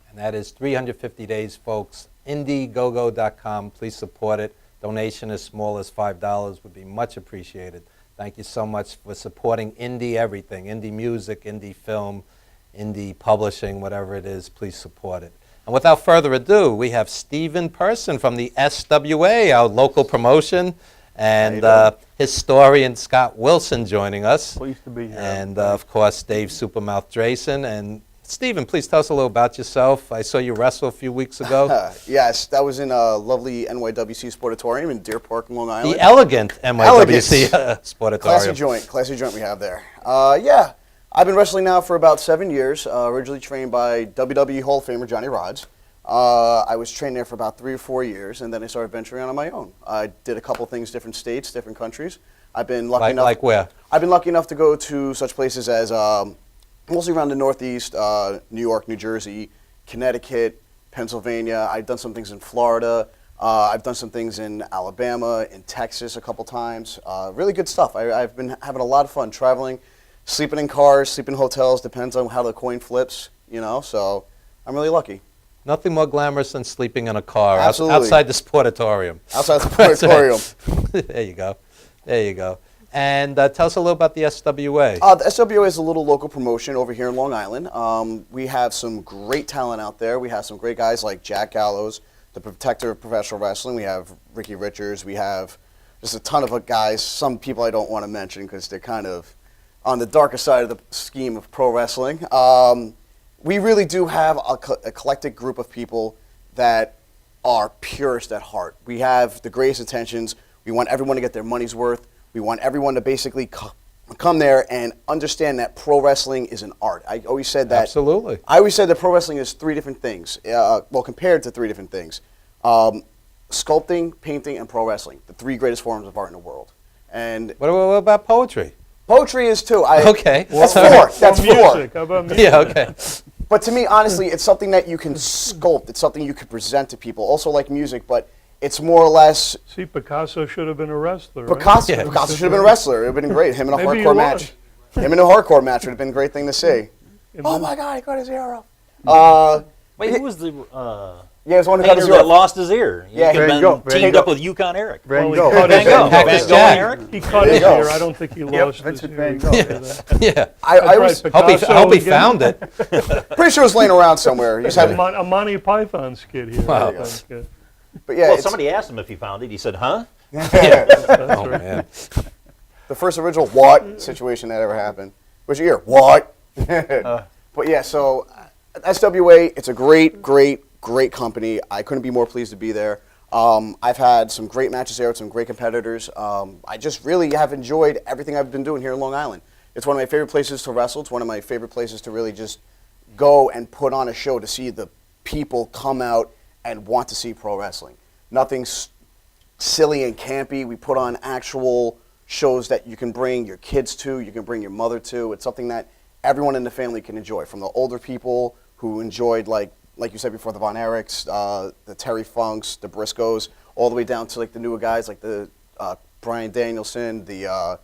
Speaker 1: And that is 350 Days, folks. Indiegogo.com. Please support it. Donation as small as $5 would be much appreciated. Thank you so much for supporting indie everything, indie music, indie film, indie publishing, whatever it is. Please support it. And without further ado, we have Stephen Person from the SWA, our local promotion. And historian Scott Wilson joining us.
Speaker 16: Pleased to be here.
Speaker 1: And, of course, Dave Supernouth Drason. And, Stephen, please tell us a little about yourself. I saw you wrestle a few weeks ago.
Speaker 17: Yes, that was in a lovely NYWC Sportatorium in Deer Park, Long Island.
Speaker 1: The elegant NYWC Sportatorium.
Speaker 17: Classy joint we have there. Yeah, I've been wrestling now for about 7 years, originally trained by WWE Hall of Famer Johnny Rodz. I was trained there for about 3 or 4 years, and then I started venturing out on my own. I did a couple things, different states, different countries. I've been lucky enough.
Speaker 1: Like where?
Speaker 17: I've been lucky enough to go to such places as mostly around the Northeast, New York, New Jersey, Connecticut, Pennsylvania. I've done some things in Florida. I've done some things in Alabama, in Texas a couple times. Really good stuff. I've been having a lot of fun traveling, sleeping in cars, sleeping in hotels, depends on how the coin flips, you know, so I'm really lucky.
Speaker 1: Nothing more glamorous than sleeping in a car
Speaker 17: Absolutely.
Speaker 1: outside the Sportatorium.
Speaker 17: Outside the Sportatorium.
Speaker 1: There you go. There you go. And tell us a little about the SWA.
Speaker 17: The SWA is a little local promotion over here in Long Island. We have some great talent out there. We have some great guys like Jack Gallows, the protector of professional wrestling. We have Ricky Richards. We have just a ton of guys. Some people I don't want to mention because they're kind of on the darker side of the scheme of pro wrestling. We really do have a eclectic group of people that are purist at heart. We have the greatest intentions. We want everyone to get their money's worth. We want everyone to basically come there and understand that pro wrestling is an art. I always said that.
Speaker 1: Absolutely.
Speaker 17: I always said that pro wrestling is 3 different things. Well, compared to 3 different things. Sculpting, painting, and pro wrestling. The 3 greatest forms of art in the world. And
Speaker 1: what about poetry?
Speaker 17: Poetry is too.
Speaker 1: Okay.
Speaker 17: That's
Speaker 1: Well,
Speaker 17: 4. That's 4.
Speaker 2: Music. How about music?
Speaker 1: Yeah, okay.
Speaker 17: But to me, honestly, it's something that you can sculpt. It's something you can present to people. Also like music, but it's more or less.
Speaker 2: See, Picasso should have been a wrestler. Right?
Speaker 17: Picasso should have been a wrestler. It would have been great. Him in a
Speaker 2: Maybe he
Speaker 17: hardcore
Speaker 2: was.
Speaker 17: match. Him in a hardcore match would have been a great thing to see. Oh my God, he got his ear off.
Speaker 7: Wait, who was the
Speaker 17: Yeah, it was one who got his
Speaker 7: painter
Speaker 17: ear
Speaker 7: that
Speaker 17: off.
Speaker 7: lost his ear? He
Speaker 17: Yeah,
Speaker 7: could
Speaker 17: Van
Speaker 7: have
Speaker 17: Gogh.
Speaker 7: been teamed up with Yukon Eric.
Speaker 2: Well, he
Speaker 17: Gogh.
Speaker 2: cut
Speaker 7: Van
Speaker 2: his
Speaker 7: Gogh.
Speaker 2: ear.
Speaker 7: Van
Speaker 1: Cactus
Speaker 7: Gogh and
Speaker 1: Jack.
Speaker 7: Eric?
Speaker 2: He cut his ear. I don't think he lost his
Speaker 16: Vincent
Speaker 2: ear.
Speaker 16: Van Gogh.
Speaker 1: Yeah.
Speaker 17: I was
Speaker 1: Hope he found it.
Speaker 17: pretty sure it was laying around somewhere. He just had,
Speaker 2: A Monty Python skit here.
Speaker 1: Wow.
Speaker 2: I think.
Speaker 17: but yeah,
Speaker 7: Well,
Speaker 17: it's
Speaker 7: somebody asked him if he found it. He said, huh?
Speaker 1: Oh, man.
Speaker 17: the first original what situation that ever happened. Where's your ear? What? But yeah, so SWA, it's a great company. I couldn't be more pleased to be there. I've had some great matches there with some great competitors. I just really have enjoyed everything I've been doing here in Long Island. It's one of my favorite places to wrestle. It's one of my favorite places to really just go and put on a show to see the people come out and want to see pro wrestling. Nothing's silly and campy. We put on actual shows that you can bring your kids to, you can bring your mother to. It's something that everyone in the family can enjoy, from the older people who enjoyed, like you said before, the Von Erichs, the Terry Funks, the Briscoes, all the way down to like the newer guys like the Bryan Danielson, the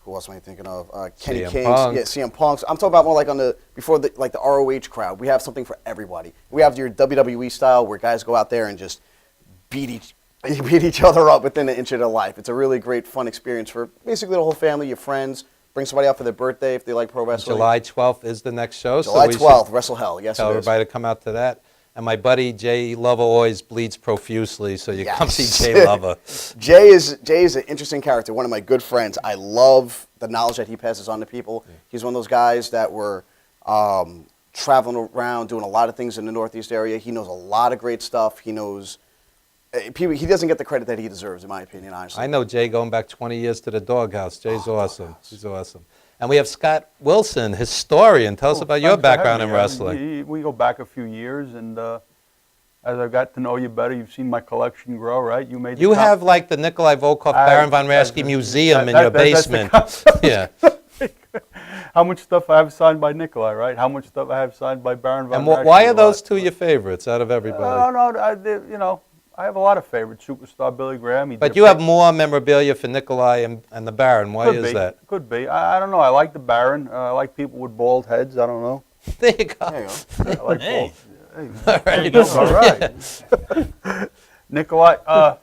Speaker 17: who else am I thinking of? Kenny
Speaker 1: CM
Speaker 17: Kings,
Speaker 1: Punk.
Speaker 17: yeah, CM Punks. I'm talking about more like on the before the like the ROH crowd. We have something for everybody. We have your WWE style where guys go out there and just beat each other up within an inch of their life. It's a really great, fun experience for basically the whole family, your friends. Bring somebody out for their birthday if they like pro wrestling.
Speaker 1: July 12th is the next show.
Speaker 17: July
Speaker 1: we
Speaker 17: 12th,
Speaker 1: should
Speaker 17: Wrestle Hell. Yes,
Speaker 1: tell
Speaker 17: it is.
Speaker 1: everybody to come out to that. And my buddy Jay Lover always bleeds profusely, so you come see Jay Lover.
Speaker 17: Jay is an interesting character, one of my good friends. I love the knowledge that he passes on to people. Yeah. He's one of those guys that were traveling around, doing a lot of things in the Northeast area. He knows a lot of great stuff. He knows... He doesn't get the credit that he deserves, in my opinion, honestly.
Speaker 1: I know Jay going back 20 years to the Doghouse. Jay's awesome. He's awesome. And we have Scott Wilson, historian. Tell us about your background in wrestling.
Speaker 16: We go back a few years, and as I've got to know you better, you've seen my collection grow, right?
Speaker 1: You have like the Nikolai Volkov Baron von Raschke Museum in your basement. Yeah.
Speaker 16: How much stuff I have signed by Nikolai, right? How much stuff I have signed by Baron von Raschke.
Speaker 1: And why are those two your favorites out of everybody?
Speaker 16: No, I have a lot of favorites. Superstar Billy Graham.
Speaker 1: But you have more memorabilia for Nikolai and the Baron. Why is that?
Speaker 16: Could be. I don't know. I like the Baron. I like people with bald heads. I don't know.
Speaker 1: There you go.
Speaker 17: There you go.
Speaker 16: I like
Speaker 1: hey.
Speaker 16: Bald. Hey. All right. Nikolai. I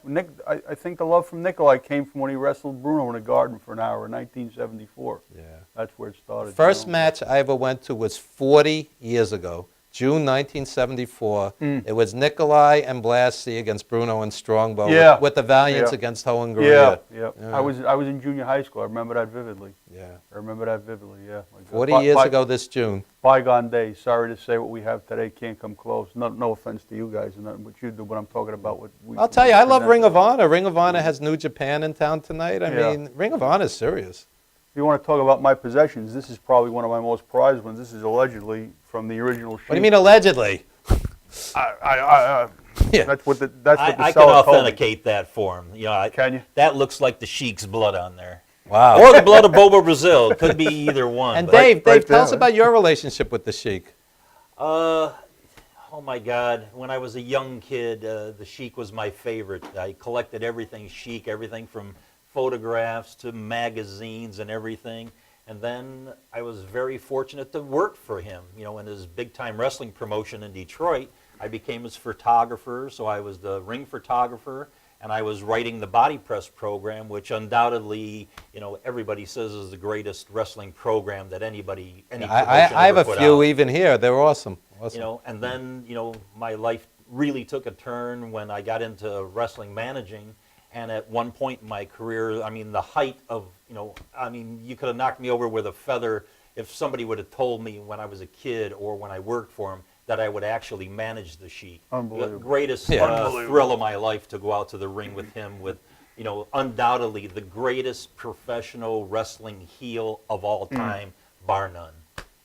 Speaker 16: think the love from Nikolai came from when he wrestled Bruno in a garden for an hour in 1974.
Speaker 1: Yeah.
Speaker 16: That's where it started.
Speaker 1: First match I ever went to was 40 years ago. June 1974. It was Nikolai and Blassie against Bruno and Strongbow
Speaker 16: Yeah.
Speaker 1: with the Valiants
Speaker 16: Yeah.
Speaker 1: against Ho and Gurria.
Speaker 16: Yeah. I was in junior high school. I remember that vividly.
Speaker 1: Yeah.
Speaker 16: I remember that vividly, yeah. Like,
Speaker 1: 40 years ago this June.
Speaker 16: Bygone days. Sorry to say what we have today can't come close. No offense to you guys and nothing what you do, but I'm talking about what we...
Speaker 1: I'll tell you, I love Ring of Honor. Ring of Honor has New Japan in town tonight. I mean, Ring of Honor is serious.
Speaker 16: If you want to talk about my possessions, this is probably one of my most prized ones. This is allegedly from the original sheet.
Speaker 1: What do you mean allegedly?
Speaker 16: Yeah. That's what the
Speaker 7: I can
Speaker 16: seller told me.
Speaker 7: authenticate that for him. You know,
Speaker 16: Can you?
Speaker 7: That looks like the Sheik's blood on there.
Speaker 1: Wow.
Speaker 7: Or the blood of Bobo Brazil. It could be either one.
Speaker 1: And
Speaker 7: but-
Speaker 1: Dave, tell us about your relationship with the Sheik.
Speaker 7: Oh my God! When I was a young kid, the Sheik was my favorite. I collected everything Sheik, everything from photographs to magazines and everything. And then I was very fortunate to work for him. You know, in his big-time wrestling promotion in Detroit, I became his photographer. So I was the ring photographer, and I was writing the body press program, which undoubtedly, you know, everybody says is the greatest wrestling program that any promotion
Speaker 1: I have
Speaker 7: ever
Speaker 1: a
Speaker 7: put
Speaker 1: few
Speaker 7: out.
Speaker 1: even here. They're awesome.
Speaker 7: You know, and then, you know, my life really took a turn when I got into wrestling managing. And at one point in my career, I mean, the height of, you know, I mean, you could have knocked me over with a feather if somebody would have told me when I was a kid or when I worked for him that I would actually manage the Sheik.
Speaker 16: Unbelievable.
Speaker 7: The greatest thrill of my life to go out to the ring with him with, you know, undoubtedly the greatest professional wrestling heel of all time, bar none.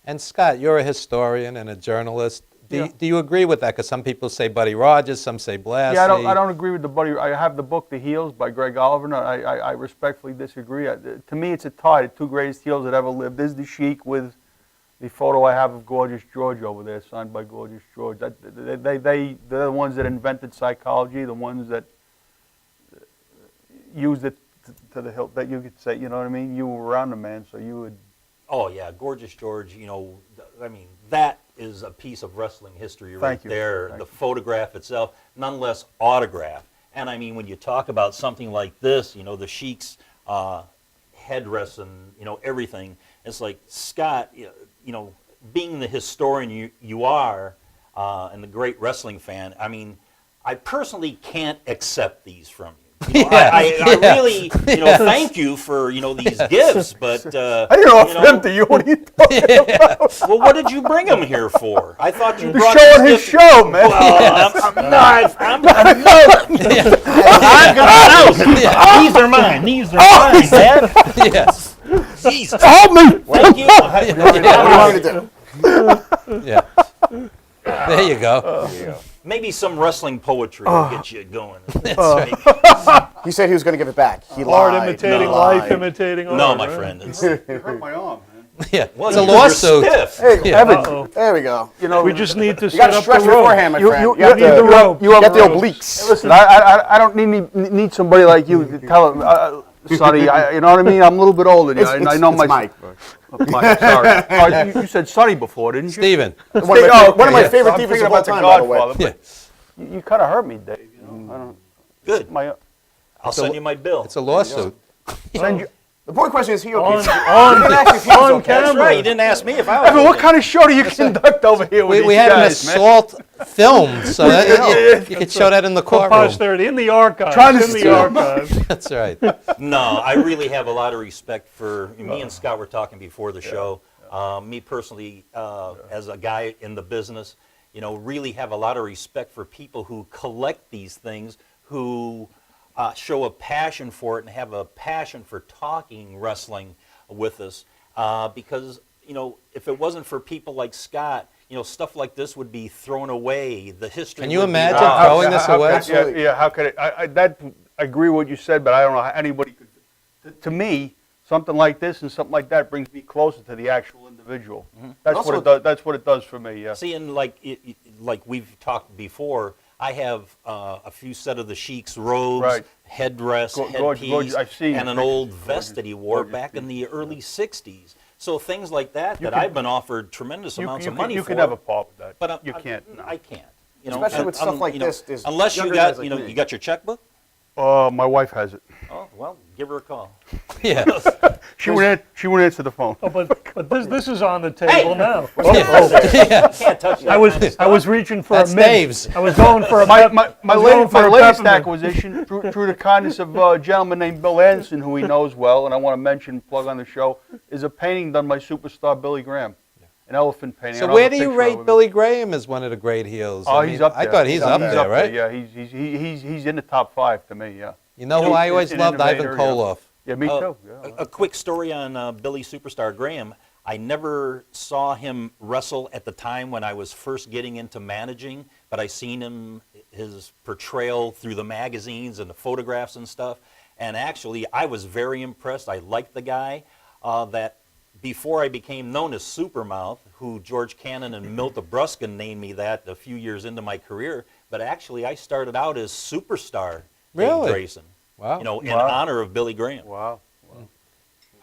Speaker 1: And Scott, you're a historian and a journalist.
Speaker 16: Yeah.
Speaker 1: Do you agree with that? Because some people say Buddy Rogers, some say Blassie.
Speaker 16: Yeah, I don't agree with the Buddy. I have the book, The Heels, by Greg Oliver. And I respectfully disagree. To me, it's a tie. The two greatest heels that ever lived. There's the Sheik with the photo I have of Gorgeous George over there, signed by Gorgeous George. They're the ones that invented psychology, the ones that used it to the hilt. That you could say, you know what I mean? You were around the man, so you would.
Speaker 7: Oh yeah, Gorgeous George. You know, I mean, that is a piece of wrestling history right there. The photograph itself, nonetheless autograph. And I mean, when you talk about something like this, you know, the Sheik's headdress and, you know, everything, it's like, Scott, you know, being the historian you are and the great wrestling fan, I mean, I personally can't accept these from you. You know, I really, you know, thank you for, you know, these gifts, but
Speaker 16: I didn't offer them to you. What are you talking about?
Speaker 7: Well, what did you bring them here for? I thought you
Speaker 16: They're
Speaker 7: brought
Speaker 16: showing his
Speaker 7: gift-
Speaker 16: show, man.
Speaker 7: Well, I'm gonna These are mine. These are mine, Dad.
Speaker 1: Yes.
Speaker 7: Jesus.
Speaker 16: Help me.
Speaker 7: Thank you.
Speaker 17: What do you want me to do?
Speaker 1: Yeah. There you go.
Speaker 7: Maybe some wrestling poetry will get you going.
Speaker 17: He said he was going to give it back. He
Speaker 2: Art
Speaker 17: lied.
Speaker 2: imitating
Speaker 17: He
Speaker 2: life,
Speaker 17: lied.
Speaker 2: imitating art.
Speaker 7: No, my
Speaker 2: right?
Speaker 7: friend. It's,
Speaker 16: You hurt my arm, man.
Speaker 1: Yeah.
Speaker 7: well,
Speaker 1: It's a
Speaker 7: you're
Speaker 1: lawsuit.
Speaker 7: stiff.
Speaker 17: Hey,
Speaker 1: Yeah.
Speaker 17: Evan, there we go.
Speaker 16: You know,
Speaker 2: We just need to
Speaker 17: You
Speaker 2: set
Speaker 17: got to
Speaker 2: up
Speaker 17: stretch
Speaker 2: the rope.
Speaker 17: beforehand, my friend.
Speaker 16: you
Speaker 17: You have
Speaker 16: need the
Speaker 17: to
Speaker 16: rope.
Speaker 17: you have the
Speaker 2: Rope.
Speaker 17: obliques.
Speaker 16: Listen, I don't need somebody like you to tell him, Sonny, you know what I mean? I'm a little bit older than you, and I know my...
Speaker 17: Mike.
Speaker 16: Mike, sorry. Oh, you said Sonny before, didn't you?
Speaker 1: Steven.
Speaker 17: One of my favorite
Speaker 16: I'm
Speaker 17: divas
Speaker 16: thinking
Speaker 17: of all
Speaker 16: about the
Speaker 17: time, by the way.
Speaker 16: Godfather,
Speaker 1: Yeah.
Speaker 16: but you kind of hurt me, Dave. You know? I don't...
Speaker 7: Good.
Speaker 16: My,
Speaker 7: I'll send you my bill.
Speaker 1: It's a lawsuit.
Speaker 16: send you...
Speaker 17: The point question is, he okay?
Speaker 2: On
Speaker 17: You didn't ask if he was
Speaker 2: on
Speaker 17: okay.
Speaker 7: That's
Speaker 2: camera.
Speaker 7: right. You didn't ask me if I was.
Speaker 16: Evan, what
Speaker 7: okay.
Speaker 16: kind of show do you conduct over here with
Speaker 1: We
Speaker 16: these
Speaker 1: had an
Speaker 16: guys, man?
Speaker 1: assault filmed, so that, you could show that in the
Speaker 2: For
Speaker 1: courtroom.
Speaker 2: posterity, in the archives.
Speaker 16: Trying to
Speaker 2: in the
Speaker 16: steal.
Speaker 2: archives.
Speaker 1: That's right.
Speaker 7: No, I really have a lot of respect for me and Scott were talking before the show. Me personally, as a guy in the business, you know, really have a lot of respect for people who collect these things, who show a passion for it and have a passion for talking wrestling with us. Because, you know, if it wasn't for people like Scott, you know, stuff like this would be thrown away. The history.
Speaker 1: Can you
Speaker 7: would be
Speaker 1: imagine
Speaker 7: lost.
Speaker 1: throwing this away?
Speaker 17: Absolutely.
Speaker 16: Yeah, how could it? I agree with what you said, but I don't know how anybody could. To me, something like this and something like that brings me closer to the actual individual. That's
Speaker 17: Also-
Speaker 16: what it does. That's what it does for me. Yeah.
Speaker 7: See, and like we've talked before, I have a few set of the Sheik's robes,
Speaker 16: Right.
Speaker 7: headdress,
Speaker 16: Gorgeous,
Speaker 7: headpiece,
Speaker 16: I've seen
Speaker 7: and
Speaker 16: it.
Speaker 7: an old
Speaker 16: Gorgeous,
Speaker 7: vest that he wore
Speaker 16: gorgeous
Speaker 7: back in the
Speaker 16: piece.
Speaker 7: early '60s. So things like that
Speaker 16: You
Speaker 7: that
Speaker 16: can-
Speaker 7: I've been offered tremendous amounts of money
Speaker 16: you
Speaker 7: for.
Speaker 16: can have a part with that,
Speaker 7: but
Speaker 16: you can't.
Speaker 7: I can't. You know,
Speaker 17: Especially
Speaker 7: and,
Speaker 17: with stuff like
Speaker 7: you know,
Speaker 17: this, there's
Speaker 7: unless you
Speaker 17: younger
Speaker 7: got
Speaker 17: guys like
Speaker 7: you know
Speaker 17: me.
Speaker 7: you got your checkbook.
Speaker 16: My wife has it.
Speaker 7: Oh, well, give her a call.
Speaker 1: Yeah.
Speaker 16: She wouldn't answer the phone.
Speaker 2: Oh, but this is on the table now.
Speaker 1: Yeah.
Speaker 7: Can't touch that.
Speaker 2: I was reaching for
Speaker 1: That's
Speaker 2: a mint.
Speaker 1: Dave's.
Speaker 2: I was going for a
Speaker 16: My
Speaker 2: I was going
Speaker 16: latest
Speaker 2: for a peppermint.
Speaker 16: acquisition, through the kindness of a gentleman named Bill Anderson, who he knows well, and I want to mention, plug on the show, is a painting done by superstar Billy Graham, an elephant painting.
Speaker 1: So
Speaker 16: I don't
Speaker 1: where
Speaker 16: have a
Speaker 1: do you
Speaker 16: picture of
Speaker 1: rate
Speaker 16: it.
Speaker 1: Billy Graham as one of the great heels?
Speaker 16: Oh,
Speaker 1: I
Speaker 16: he's
Speaker 1: mean,
Speaker 16: up there.
Speaker 1: I thought he's up there, right?
Speaker 16: Yeah, he's in the top 5 to me. Yeah.
Speaker 1: You know who I always
Speaker 16: an
Speaker 1: loved? Ivan
Speaker 16: innovator, yeah.
Speaker 1: Koloff.
Speaker 16: Yeah, me too. Yeah.
Speaker 7: A quick story on Billy Superstar Graham. I never saw him wrestle at the time when I was first getting into managing, but I seen him, his portrayal through the magazines and the photographs and stuff. And actually, I was very impressed. I liked the guy. That before I became known as Supernouth, who George Cannon and Milta Bruskin named me that a few years into my career, but actually I started out as Superstar
Speaker 1: Really?
Speaker 7: Drason.
Speaker 1: Wow.
Speaker 7: You know, in honor of Billy Graham.
Speaker 16: Wow.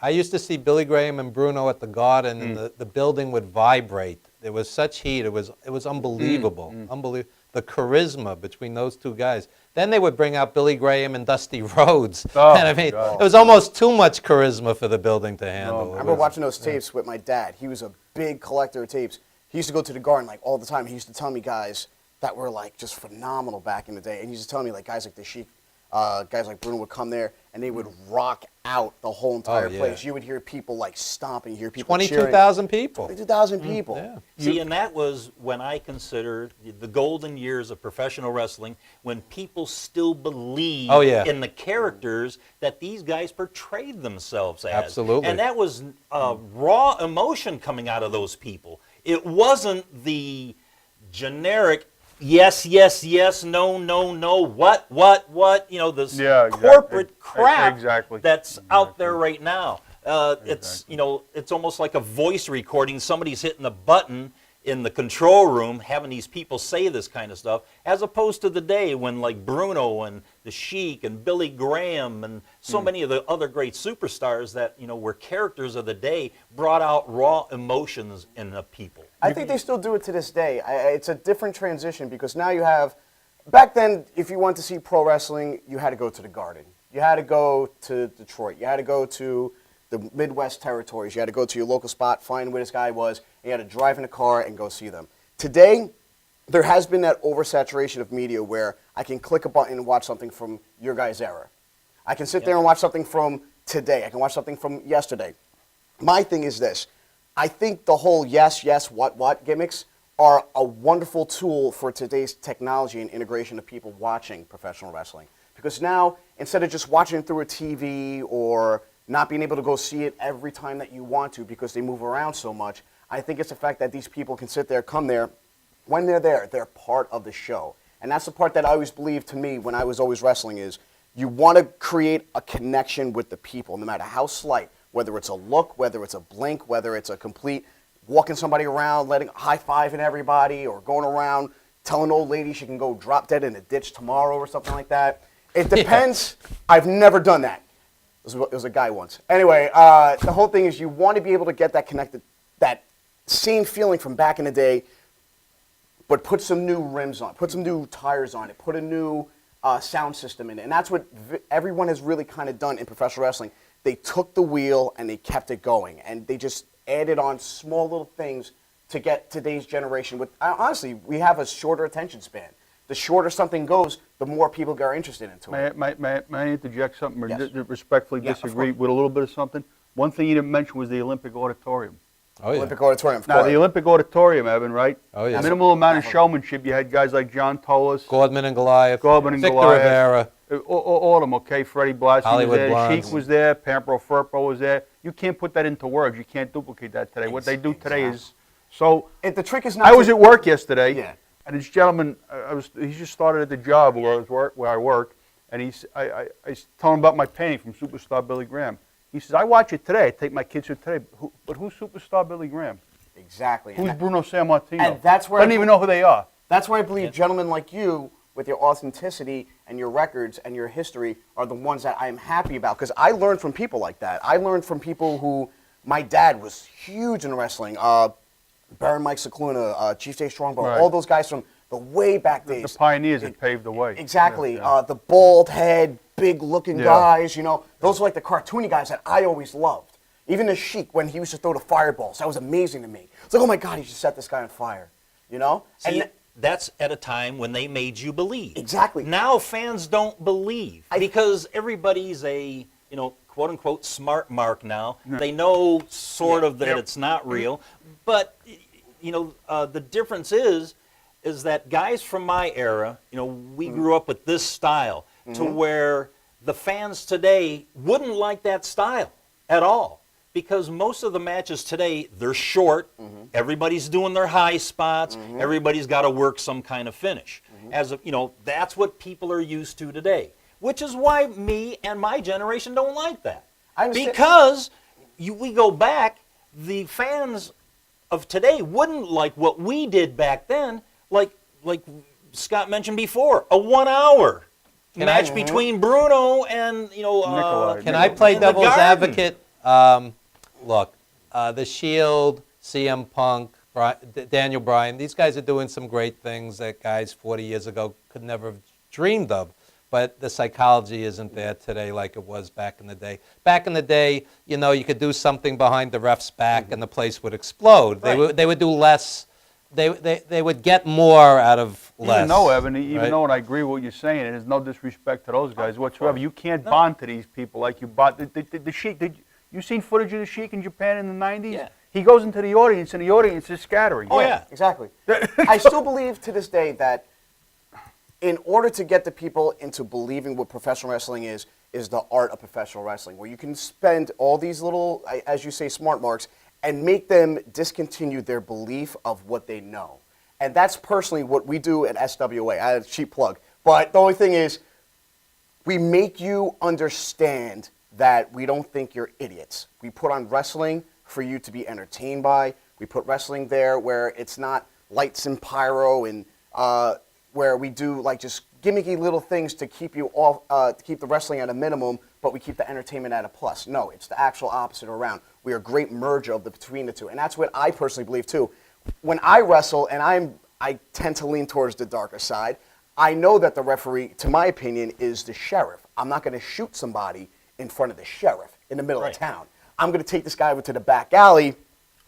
Speaker 1: I used to see Billy Graham and Bruno at the Garden, and the building would vibrate. There was such heat. It was unbelievable. Unbelievable. The charisma between those two guys. Then they would bring out Billy Graham and Dusty Rhodes.
Speaker 16: Oh,
Speaker 1: and I mean,
Speaker 16: God.
Speaker 1: it was almost too much charisma for the building to handle.
Speaker 17: I remember watching those tapes with my dad. He was a big collector of tapes. He used to go to the Garden like all the time. He used to tell me guys that were like just phenomenal back in the day. And he used to tell me like guys like the Sheik, guys like Bruno would come there and they would rock out the whole entire
Speaker 1: yeah.
Speaker 17: place. You would hear people like stomping, you hear people cheering.
Speaker 1: 22,000 people.
Speaker 17: 22,000 people.
Speaker 1: Yeah.
Speaker 7: See, and that was when I considered the golden years of professional wrestling, when people still believed in the characters that these guys portrayed themselves as.
Speaker 1: Absolutely.
Speaker 7: And that was raw emotion coming out of those people. It wasn't the generic yes, yes, yes, no, no, no, what, you know, this corporate crap that's out there right now. It's, you know, it's almost like a voice recording. Somebody's hitting a button in the control room having these people say this kind of stuff, as opposed to the day when like Bruno and the Sheik and Billy Graham and so many of the other great superstars that, you know, were characters of the day, brought out raw emotions in the people.
Speaker 17: I think they still do it to this day. It's a different transition because now you have, back then, if you wanted to see pro wrestling, you had to go to the Garden. You had to go to Detroit. You had to go to the Midwest territories. You had to go to your local spot, find where this guy was, and you had to drive in a car and go see them. Today, there has been that oversaturation of media where I can click a button and watch something from your guys' era. I can sit there and watch something from today. I can watch something from yesterday. My thing is this. I think the whole yes, yes, what gimmicks are a wonderful tool for today's technology and integration of people watching professional wrestling. Because now, instead of just watching it through a TV or not being able to go see it every time that you want to because they move around so much, I think it's the fact that these people can sit there, come there. When they're there, they're part of the show. And that's the part that I always believed to me when I was always wrestling is you want to create a connection with the people, no matter how slight, whether it's a look, whether it's a blink, whether it's a complete walking somebody around, letting high-fiving everybody, or going around telling an old lady she can go drop dead in a ditch tomorrow or something like that. It depends. I've never done that. It was a guy once. Anyway, the whole thing is you want to be able to get that connected, that same feeling from back in the day, but put some new rims on, put some new tires on it, put a new sound system in it. And that's what everyone has really kind of done in professional wrestling. They took the wheel and they kept it going. And they just added on small little things to get today's generation. With honestly, we have a shorter attention span. The shorter something goes, the more people are interested into it.
Speaker 16: May I interject something or
Speaker 17: Yes.
Speaker 16: respectfully
Speaker 17: Yeah, of
Speaker 16: disagree
Speaker 17: course.
Speaker 16: with a little bit of something? One thing you didn't mention was the Olympic Auditorium.
Speaker 1: Oh, yeah.
Speaker 17: Olympic Auditorium, of
Speaker 16: Now,
Speaker 17: course.
Speaker 16: the Olympic Auditorium, Evan, right?
Speaker 1: Oh, yeah.
Speaker 16: Minimal amount of showmanship. You had guys like John Tolis,
Speaker 1: Gordman and Goliath.
Speaker 16: Gordman and
Speaker 1: Victor
Speaker 16: Goliath.
Speaker 1: Rivera.
Speaker 16: All of them, okay? Freddie Blassie was
Speaker 1: Hollywood
Speaker 16: there.
Speaker 1: Blondes.
Speaker 16: Sheik was there. Pampero Firpo was there. You can't put that into words. You can't duplicate that today. What they do today is so.
Speaker 17: The trick is not.
Speaker 16: I was at work yesterday,
Speaker 17: Yeah.
Speaker 16: and this gentleman, he just started at the job where I work, and I told him about my painting from Superstar Billy Graham. He says, I watch it today. I take my kids to it today. But who's Superstar Billy Graham?
Speaker 17: Exactly.
Speaker 16: Who's Bruno Sammartino?
Speaker 17: And that's where
Speaker 16: I don't even know who they are.
Speaker 17: That's why I believe gentlemen like you, with your authenticity and your records and your history, are the ones that I am happy about. Because I learned from people like that. I learned from people who, my dad was huge in wrestling. Baron Mike Cicluna, Chief Jay Strongbow,
Speaker 16: Right.
Speaker 17: all those guys from the way back
Speaker 16: The
Speaker 17: days.
Speaker 16: pioneers that paved the way.
Speaker 17: Exactly.
Speaker 16: Yeah,
Speaker 17: The bald head, big looking
Speaker 16: Yeah.
Speaker 17: guys, you know, those are like the cartoony guys that I always loved. Even the Sheik, when he used to throw the fireballs, that was amazing to me. It's like, oh my God, he just set this guy on fire, you know?
Speaker 7: See,
Speaker 17: And
Speaker 7: that's at a time when they made you believe.
Speaker 17: Exactly.
Speaker 7: Now fans don't believe because everybody's a, quote unquote smart mark now. They know sort of that it's not real. But, the difference is that guys from my era, we grew up with this style to where the fans today wouldn't like that style at all. Because most of the matches today, they're short. Everybody's doing their high spots. Everybody's got to work some kind of finish. That's what people are used to today. Which is why me and my generation don't like that. Because we go back, the fans of today wouldn't like what we did back then. Like Scott mentioned before, a 1 hour match between Bruno and
Speaker 1: Can I play devil's advocate? Look, The Shield, CM Punk, Daniel Bryan, these guys are doing some great things that guys 40 years ago could never have dreamed of. But the psychology isn't there today like it was back in the day. Back in the day, you could do something behind the ref's back and the place would explode.
Speaker 7: Right.
Speaker 1: They would do less. They would get more out of less.
Speaker 16: Even though, Evan,
Speaker 1: right?
Speaker 16: and I agree with what you're saying, and there's no disrespect to those guys whatsoever. You can't bond to these people like you bond. The Sheik, you seen footage of the Sheik in Japan in the 90s?
Speaker 7: Yeah.
Speaker 16: He goes into the audience, and the audience is scattering.
Speaker 7: Oh, yeah.
Speaker 17: Exactly. I still believe to this day that in order to get the people into believing what professional wrestling is the art of professional wrestling, where you can spend all these little, as you say, smart marks, and make them discontinue their belief of what they know. And that's personally what we do at SWA. I had a cheap plug. But the only thing is, we make you understand that we don't think you're idiots. We put on wrestling for you to be entertained by. We put wrestling there where it's not lights and pyro and where we do like just gimmicky little things to keep you off, to keep the wrestling at a minimum, but we keep the entertainment at a plus. No, it's the actual opposite around. We are a great merger of between the two, and that's what I personally believe too. When I wrestle, and I tend to lean towards the darker side, I know that the referee, to my opinion, is the sheriff. I'm not going to shoot somebody in front of the sheriff in the middle of town. I'm going to take this guy over to the back alley,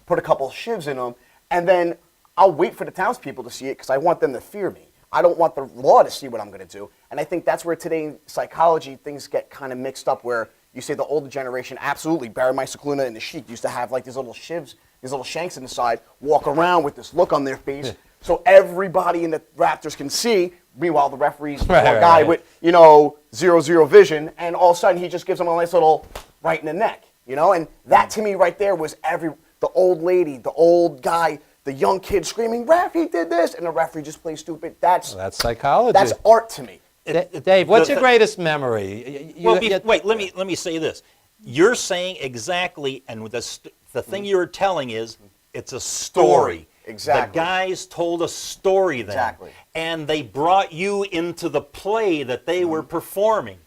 Speaker 17: put a couple of shivs in him, and then I'll wait for the townspeople to see it because I want them to fear me. I don't want the law to see what I'm going to do. And I think that's where today in psychology things get kind of mixed up, where you say the older generation, absolutely, Barry Meister-Cluna and the Sheik used to have like these little shivs, these little shanks in the side, walk around with this look on their face so everybody in the Raptors can see. Meanwhile, the referee's a guy with, 0-0 vision, and all of a sudden he just gives him a nice little right in the neck, And that to me right there was the old lady, the old guy, the young kid screaming, "Ref, he did this," and the referee just plays stupid. That's
Speaker 1: psychology.
Speaker 17: That's art to me.
Speaker 1: Dave, what's your greatest memory?
Speaker 7: Wait, let me say this. You're saying exactly, and the thing you're telling is it's a story.
Speaker 17: Exactly.
Speaker 7: The guys told a story then.
Speaker 17: Exactly.
Speaker 7: And they brought you into the play that they were performing,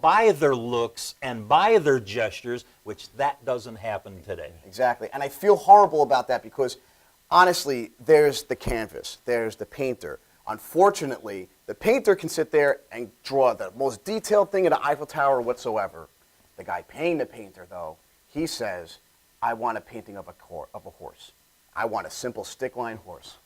Speaker 7: by their looks and by their gestures, which that doesn't happen today.
Speaker 17: Exactly. And I feel horrible about that because, honestly, there's the canvas, there's the painter. Unfortunately, the painter can sit there and draw the most detailed thing in the Eiffel Tower whatsoever. The guy paying the painter, though, he says, "I want a painting of a horse. I want a simple stick-line horse."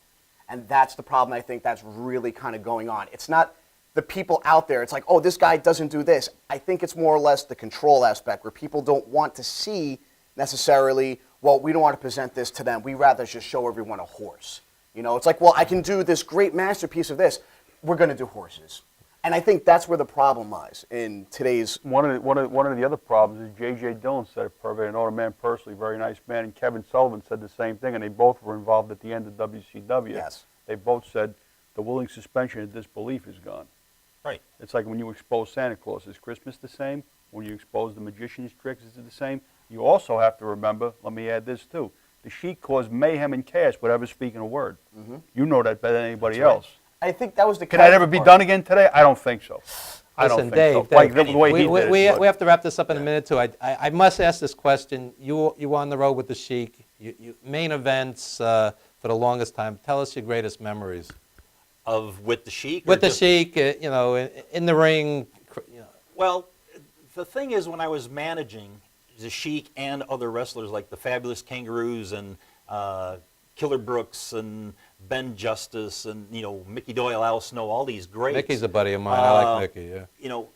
Speaker 17: And that's the problem I think that's really kind of going on. It's not the people out there. It's like, oh, this guy doesn't do this. I think it's more or less the control aspect where people don't want to see necessarily, well, we don't want to present this to them. We rather just show everyone a horse. It's like, well, I can do this great masterpiece of this. We're going to do horses. And I think that's where the problem lies in today's...
Speaker 16: One of the other problems is J.J. Dillon said it perfectly. I know the man personally, very nice man, and Kevin Sullivan said the same thing, and they both were involved at the end of WCW.
Speaker 17: Yes.
Speaker 16: They both said the willing suspension of disbelief is gone.
Speaker 7: Right.
Speaker 16: It's like when you expose Santa Claus. Is Christmas the same? When you expose the magician's tricks, is it the same? You also have to remember, let me add this too, the Sheik caused mayhem and chaos without ever speaking a word.
Speaker 17: Mm-hmm.
Speaker 16: You know that better than anybody
Speaker 17: That's right.
Speaker 16: else.
Speaker 17: I think that was the...
Speaker 16: Can that ever be done again today? I don't think so. I don't think
Speaker 1: Dave,
Speaker 16: so.
Speaker 1: Dave,
Speaker 16: Like the way he did
Speaker 1: we
Speaker 16: it.
Speaker 1: have to wrap this up in a minute, too. I must ask this question. You were on the road with the Sheik. You main events for the longest time. Tell us your greatest memories.
Speaker 7: with the Sheik?
Speaker 1: With the Sheik, you know, in the ring. You know.
Speaker 7: Well, the thing is, when I was managing the Sheik and other wrestlers like the Fabulous Kangaroos and Killer Brooks and Ben Justice and, you know, Mickey Doyle, Al Snow, all these greats.
Speaker 1: Mickey's a buddy of mine. I like Mickey, yeah.
Speaker 7: You know,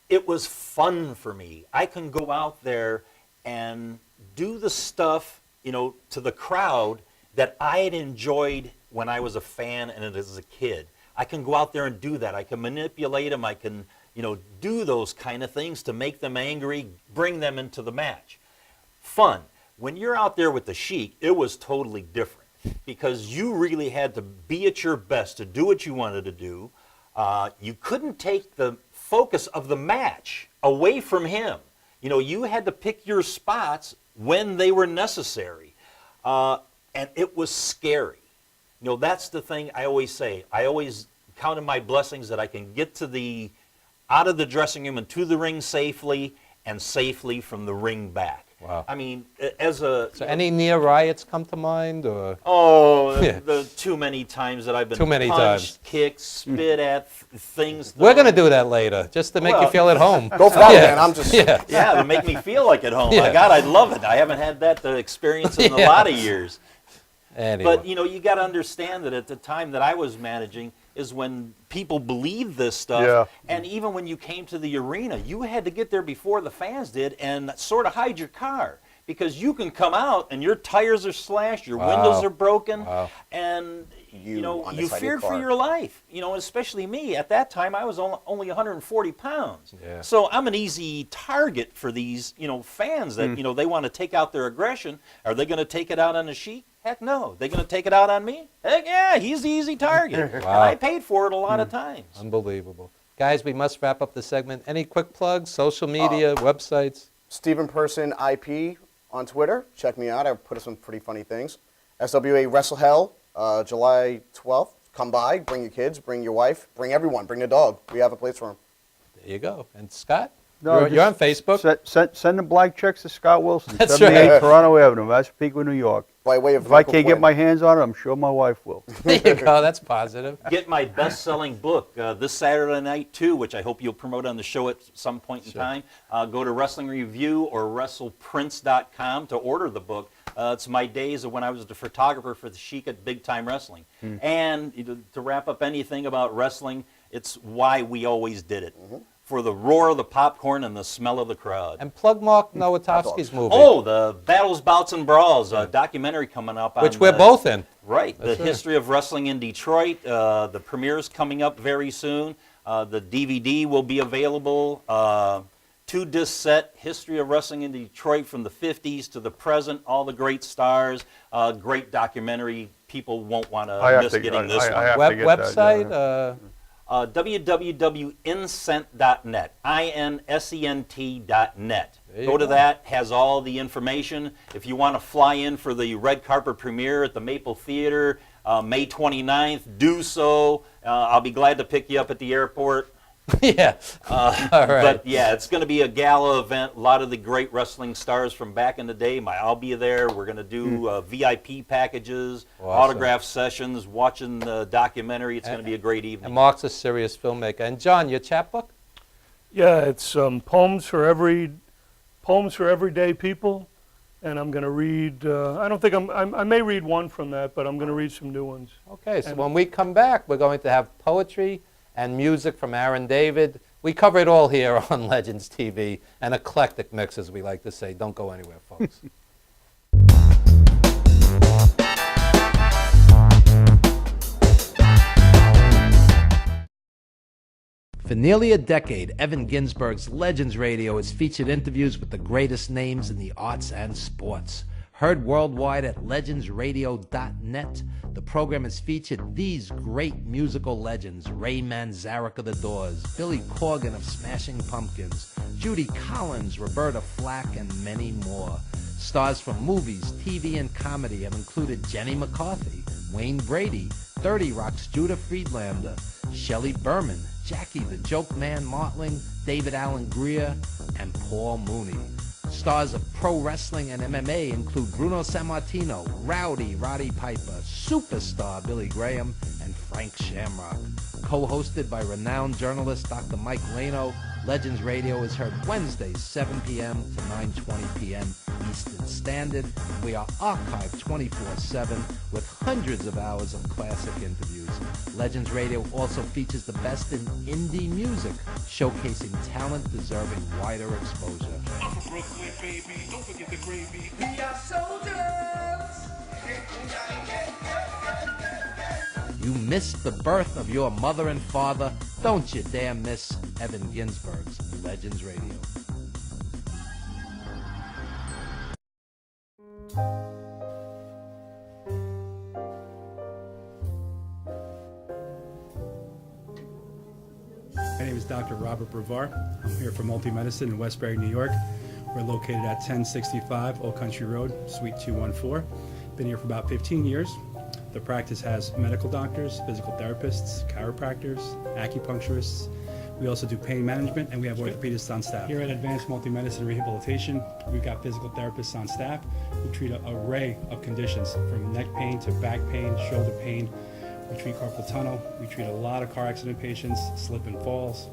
Speaker 7: it was fun for me. I can go out there and do the stuff, you know, to the crowd that I had enjoyed when I was a fan and as a kid. I can go out there and do that. I can manipulate them. I can, you know, do those kind of things to make them angry, bring them into the match. Fun. When you're out there with the Sheik, it was totally different because you really had to be at your best to do what you wanted to do. You couldn't take the focus of the match away from him. You know, you had to pick your spots when they were necessary. And it was scary. You know, that's the thing I always say. I always counted my blessings that I can get to out of the dressing room and to the ring safely and safely from the ring back.
Speaker 1: Wow.
Speaker 7: I mean, So
Speaker 1: any near riots come to mind, or?
Speaker 7: Oh, the too many times that I've been punched, kicked, spit at, things.
Speaker 1: We're going to do that later, just to make you feel at home.
Speaker 17: Go for that, man. I'm just...
Speaker 7: Yeah, to make me feel like at home.
Speaker 1: Yeah.
Speaker 7: My God, I'd love it. I haven't had that experience in a lot of years.
Speaker 1: Anyway.
Speaker 7: But, you know, you got to understand that at the time that I was managing is when people believed this stuff.
Speaker 16: Yeah.
Speaker 7: And even when you came to the arena, you had to get there before the fans did and sort of hide your car. Because you can come out and your tires are slashed, your windows are broken, and you feared for your life. You know, especially me. At that time, I was only 140 pounds.
Speaker 1: Yeah.
Speaker 7: So I'm an easy target for these, you know, fans that, you know, they want to take out their aggression. Are they going to take it out on the Sheik? Heck no. They going to take it out on me? Heck yeah, he's the easy target. And I paid for it a lot of times.
Speaker 1: Unbelievable. Guys, we must wrap up the segment. Any quick plugs, social media, websites?
Speaker 17: Steven Person IP on Twitter. Check me out. I put up some pretty funny things. SWA Wrestle Hell, July 12th. Come by, bring your kids, bring your wife, bring everyone, bring the dog. We have a place for them.
Speaker 1: There you go. And Scott?
Speaker 16: No,
Speaker 1: you're on Facebook.
Speaker 16: Send the blank checks to Scott Wilson,
Speaker 1: That's
Speaker 16: 78
Speaker 1: right.
Speaker 16: Toronto Avenue, Massapequa, New York.
Speaker 17: By way of
Speaker 16: if I can't get my hands on it, I'm sure my wife will.
Speaker 1: There you go. That's positive.
Speaker 7: Get my best-selling book this Saturday night, too, which I hope you'll promote on the show at some point in time. Go to Wrestling Review or WrestlePrince.com to order the book. It's my days of when I was the photographer for the Sheik at Big Time Wrestling. And to wrap up anything about wrestling, it's why we always did it. For the roar of the popcorn and the smell of the crowd.
Speaker 1: And plug Mark Nowotowski's movie.
Speaker 7: Oh, the Battles, Bouts, and Brawls documentary coming up.
Speaker 1: Which we're both in.
Speaker 7: Right.
Speaker 1: That's
Speaker 7: the
Speaker 1: right.
Speaker 7: history of wrestling in Detroit. The premiere is coming up very soon. The DVD will be available. 2-disc set, History of Wrestling in Detroit from the 50s to the present. All the great stars. Great documentary. People won't want to miss getting this one.
Speaker 1: Website?
Speaker 7: www.insent.net, INSENT.net. Go to that, has all the information. If you want to fly in for the red carpet premiere at the Maple Theater, May 29th, do so. I'll be glad to pick you up at the airport.
Speaker 1: Yeah. All right.
Speaker 7: But yeah, it's going to be a gala event. A lot of the great wrestling stars from back in the day. I'll be there. We're going to do VIP packages, autograph sessions, watching the documentary. It's going to be a great evening.
Speaker 1: And Mark's a serious filmmaker. And John, your chapbook?
Speaker 2: Yeah, it's poems for everyday people, and I'm going to read. I don't think I may read one from that, but I'm going to read some new ones.
Speaker 1: Okay, so when we come back, we're going to have poetry and music from Aaron David. We cover it all here on Legends TV, an eclectic mix, as we like to say. Don't go anywhere, folks. For nearly a decade, Evan Ginsberg's Legends Radio has featured interviews with the greatest names in the arts and sports. Heard worldwide at legendsradio.net, the program has featured these great musical legends: Ray Manzarek of The Doors, Billy Corgan of Smashing Pumpkins, Judy Collins, Roberta Flack, and many more. Stars from movies, TV, and comedy have included Jenny McCarthy, Wayne Brady, 30 Rock's Judah Friedlander, Shelley Berman, Jackie the Joke Man Martling, David Allen Greer, and Paul Mooney.
Speaker 18: Stars of pro wrestling and MMA include Bruno Sammartino, Rowdy Roddy Piper, Superstar Billy Graham, and Frank Shamrock. Co-hosted by renowned journalist Dr. Mike Lano, Legends Radio is heard Wednesdays 7 p.m. to 9:20 p.m. Eastern Standard. We are archived 24/7 with hundreds of hours of classic interviews. Legends Radio also features the best in indie music, showcasing talent deserving wider exposure.
Speaker 10: I'm from Brooklyn, baby. Don't forget the gravy. We are soldiers.
Speaker 18: You missed the birth of your mother and father. Don't you dare miss Evan Ginsberg's Legends Radio.
Speaker 9: My name is Dr. Robert Brevard. I'm here for Multi-Medicine in Westbury, New York. We're located at 1065 Old Country Road, Suite 214. Been here for about 15 years. The practice has medical doctors, physical therapists, chiropractors, acupuncturists. We also do pain management, and we have orthopedists on staff. Here at Advanced Multi-Medicine Rehabilitation, we've got physical therapists on staff who treat an array of conditions, from neck pain to back pain, shoulder pain. We treat carpal tunnel. We treat a lot of car accident patients, slip and falls.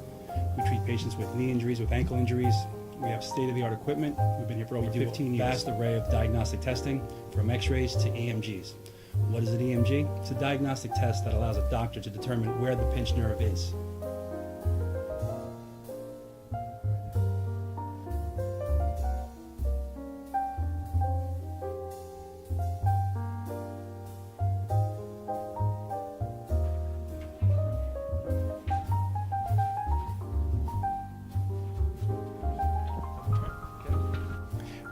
Speaker 9: We treat patients with knee injuries, with ankle injuries. We have state-of-the-art equipment. We've been here for over 15 years. Vast array of diagnostic testing, from x-rays to EMGs. What is an EMG? It's a diagnostic test that allows a doctor to determine where the pinched nerve is.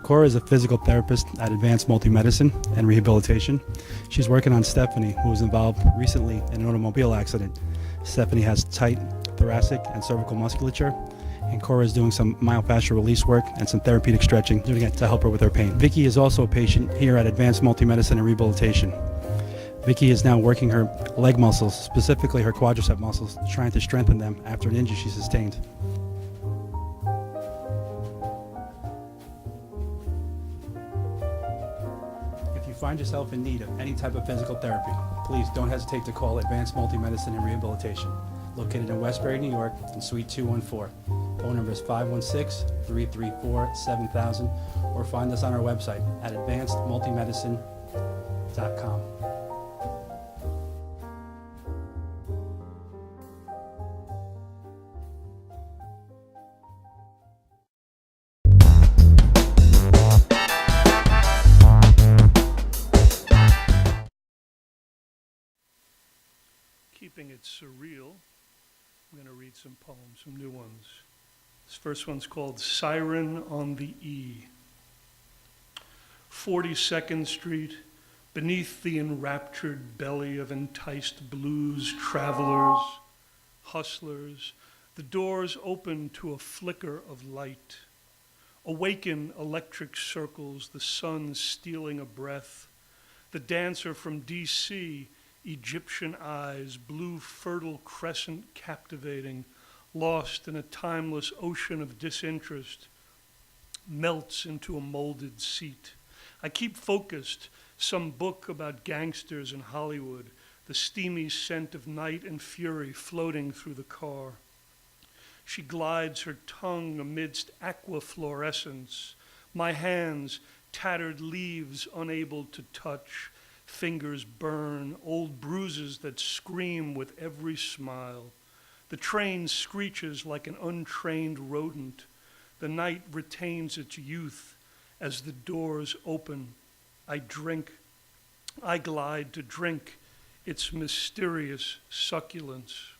Speaker 9: Cora is a physical therapist at Advanced Multi-Medicine and Rehabilitation. She's working on Stephanie, who was involved recently in an automobile accident. Stephanie has tight thoracic and cervical musculature, and Cora is doing some myofascial release work and some therapeutic stretching, doing it to help her with her pain. Vicky is also a patient here at Advanced Multi-Medicine and Rehabilitation. Vicky is now working her leg muscles, specifically her quadricep muscles, trying to strengthen them after an injury she sustained. If you find yourself in need of any type of physical therapy, please don't hesitate to call Advanced Multi-Medicine and Rehabilitation, located in Westbury, New York, in Suite 214. Phone number is 516-334-7000, or find us on our website at advancedmultimedicine.com.
Speaker 2: Keeping it surreal, I'm going to read some poems, some new ones. This first one's called Siren on the E. 42nd Street, beneath the enraptured belly of enticed blues travelers, hustlers, the doors open to a flicker of light. Awaken electric circles, the sun stealing a breath. The dancer from D.C., Egyptian eyes, blue fertile crescent captivating, lost in a timeless ocean of disinterest, melts into a molded seat. I keep focused, some book about gangsters in Hollywood, the steamy scent of night and fury floating through the car. She glides her tongue amidst aquafluorescence, my hands, tattered leaves unable to touch, fingers burn, old bruises that scream with every smile. The train screeches like an untrained rodent. The night retains its youth as the doors open. I drink. I glide to drink its mysterious succulence.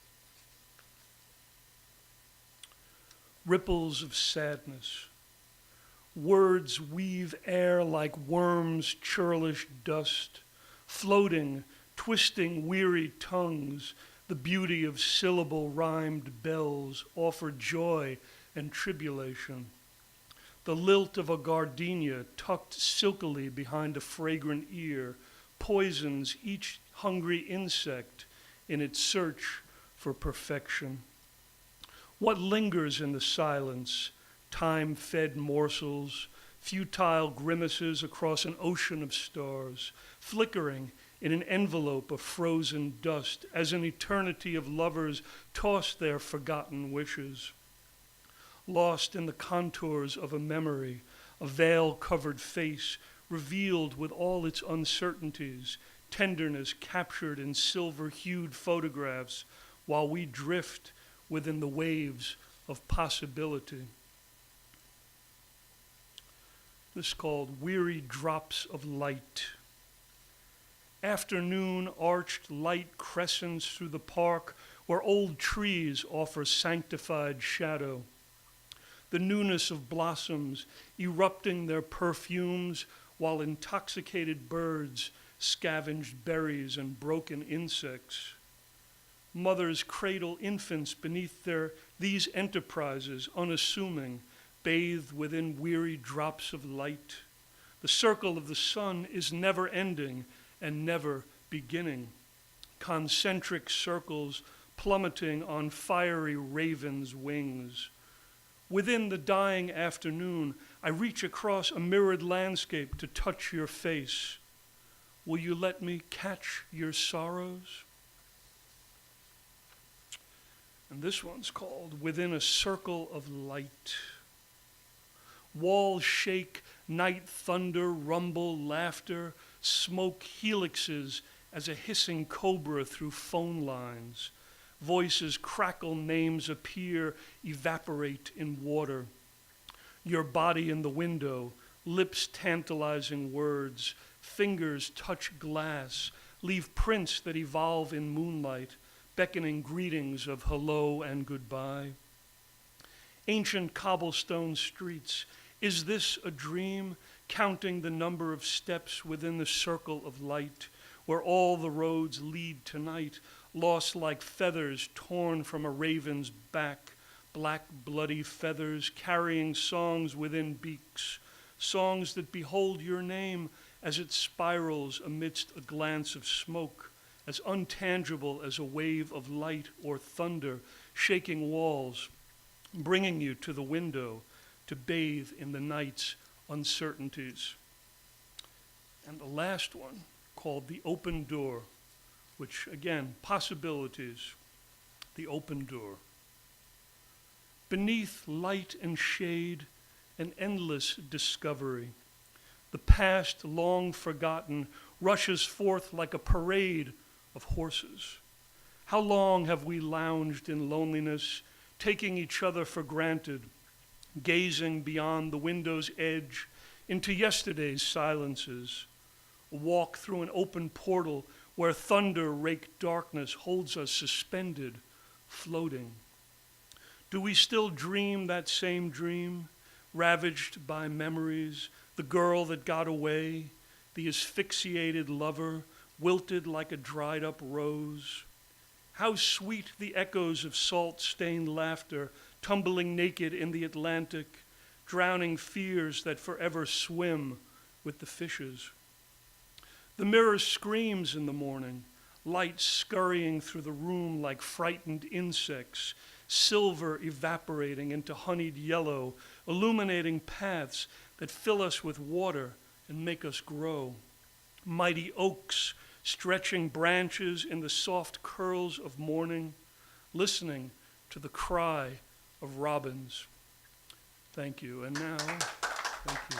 Speaker 2: Ripples of sadness. Words weave air like worms' churlish dust. Floating, twisting weary tongues, the beauty of syllable-rhymed bells offer joy and tribulation. The lilt of a gardenia tucked silkily behind a fragrant ear poisons each hungry insect in its search for perfection. What lingers in the silence? Time-fed morsels, futile grimaces across an ocean of stars, flickering in an envelope of frozen dust as an eternity of lovers tossed their forgotten wishes. Lost in the contours of a memory, a veil-covered face revealed with all its uncertainties, tenderness captured in silver-hued photographs while we drift within the waves of possibility. This is called Weary Drops of Light. Afternoon arched light crescents through the park where old trees offer sanctified shadow. The newness of blossoms erupting their perfumes while intoxicated birds scavenged berries and broken insects. Mothers cradle infants beneath these enterprises, unassuming, bathed within weary drops of light. The circle of the sun is never ending and never beginning. Concentric circles plummeting on fiery ravens' wings. Within the dying afternoon, I reach across a mirrored landscape to touch your face. Will you let me catch your sorrows? And this one's called Within a Circle of Light. Walls shake, night thunder, rumble, laughter, smoke helixes as a hissing cobra through phone lines. Voices crackle, names appear, evaporate in water. Your body in the window, lips tantalizing words, fingers touch glass, leave prints that evolve in moonlight, beckoning greetings of hello and goodbye. Ancient cobblestone streets, is this a dream, counting the number of steps within the circle of light, where all the roads lead tonight, lost like feathers torn from a raven's back, black bloody feathers carrying songs within beaks, songs that behold your name as it spirals amidst a glance of smoke, as untangible as a wave of light or thunder shaking walls, bringing you to the window to bathe in the night's uncertainties. And the last one, called The Open Door, which again, possibilities, the open door. Beneath light and shade, an endless discovery. The past, long forgotten, rushes forth like a parade of horses. How long have we lounged in loneliness, taking each other for granted, gazing beyond the window's edge into yesterday's silences, a walk through an open portal where thunder-raked darkness holds us suspended, floating. Do we still dream that same dream, ravaged by memories, the girl that got away, the asphyxiated lover, wilted like a dried-up rose? How sweet the echoes of salt-stained laughter, tumbling naked in the Atlantic, drowning fears that forever swim with the fishes. The mirror screams in the morning, light scurrying through the room like frightened insects, silver evaporating into honeyed yellow, illuminating paths that fill us with water and make us grow. Mighty oaks stretching branches in the soft curls of morning, listening to the cry of robins. Thank you. And now, thank you.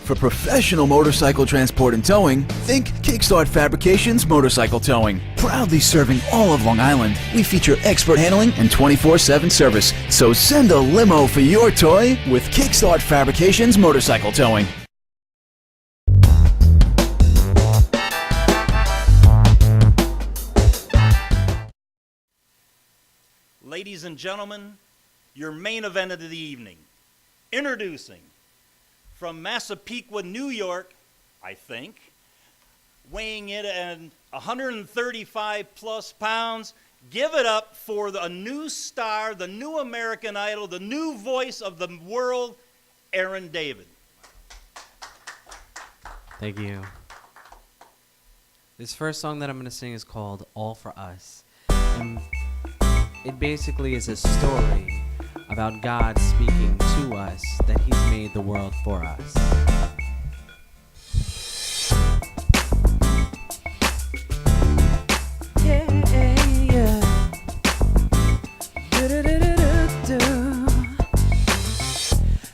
Speaker 15: For professional motorcycle transport and towing, think Kickstart Fabrications Motorcycle Towing. Proudly serving all of Long Island, we feature expert handling and 24/7 service. So send a limo for your toy with Kickstart Fabrications Motorcycle Towing.
Speaker 7: Ladies and gentlemen, your main event of the evening. Introducing, from Massapequa, New York, I think, weighing in at 135 plus pounds, give it up for a new star, the new American Idol, the new voice of the world, Aaron David.
Speaker 3: Thank you. This first song that I'm going to sing is called All For Us. And it basically is a story about God speaking to us that He's made the world for us.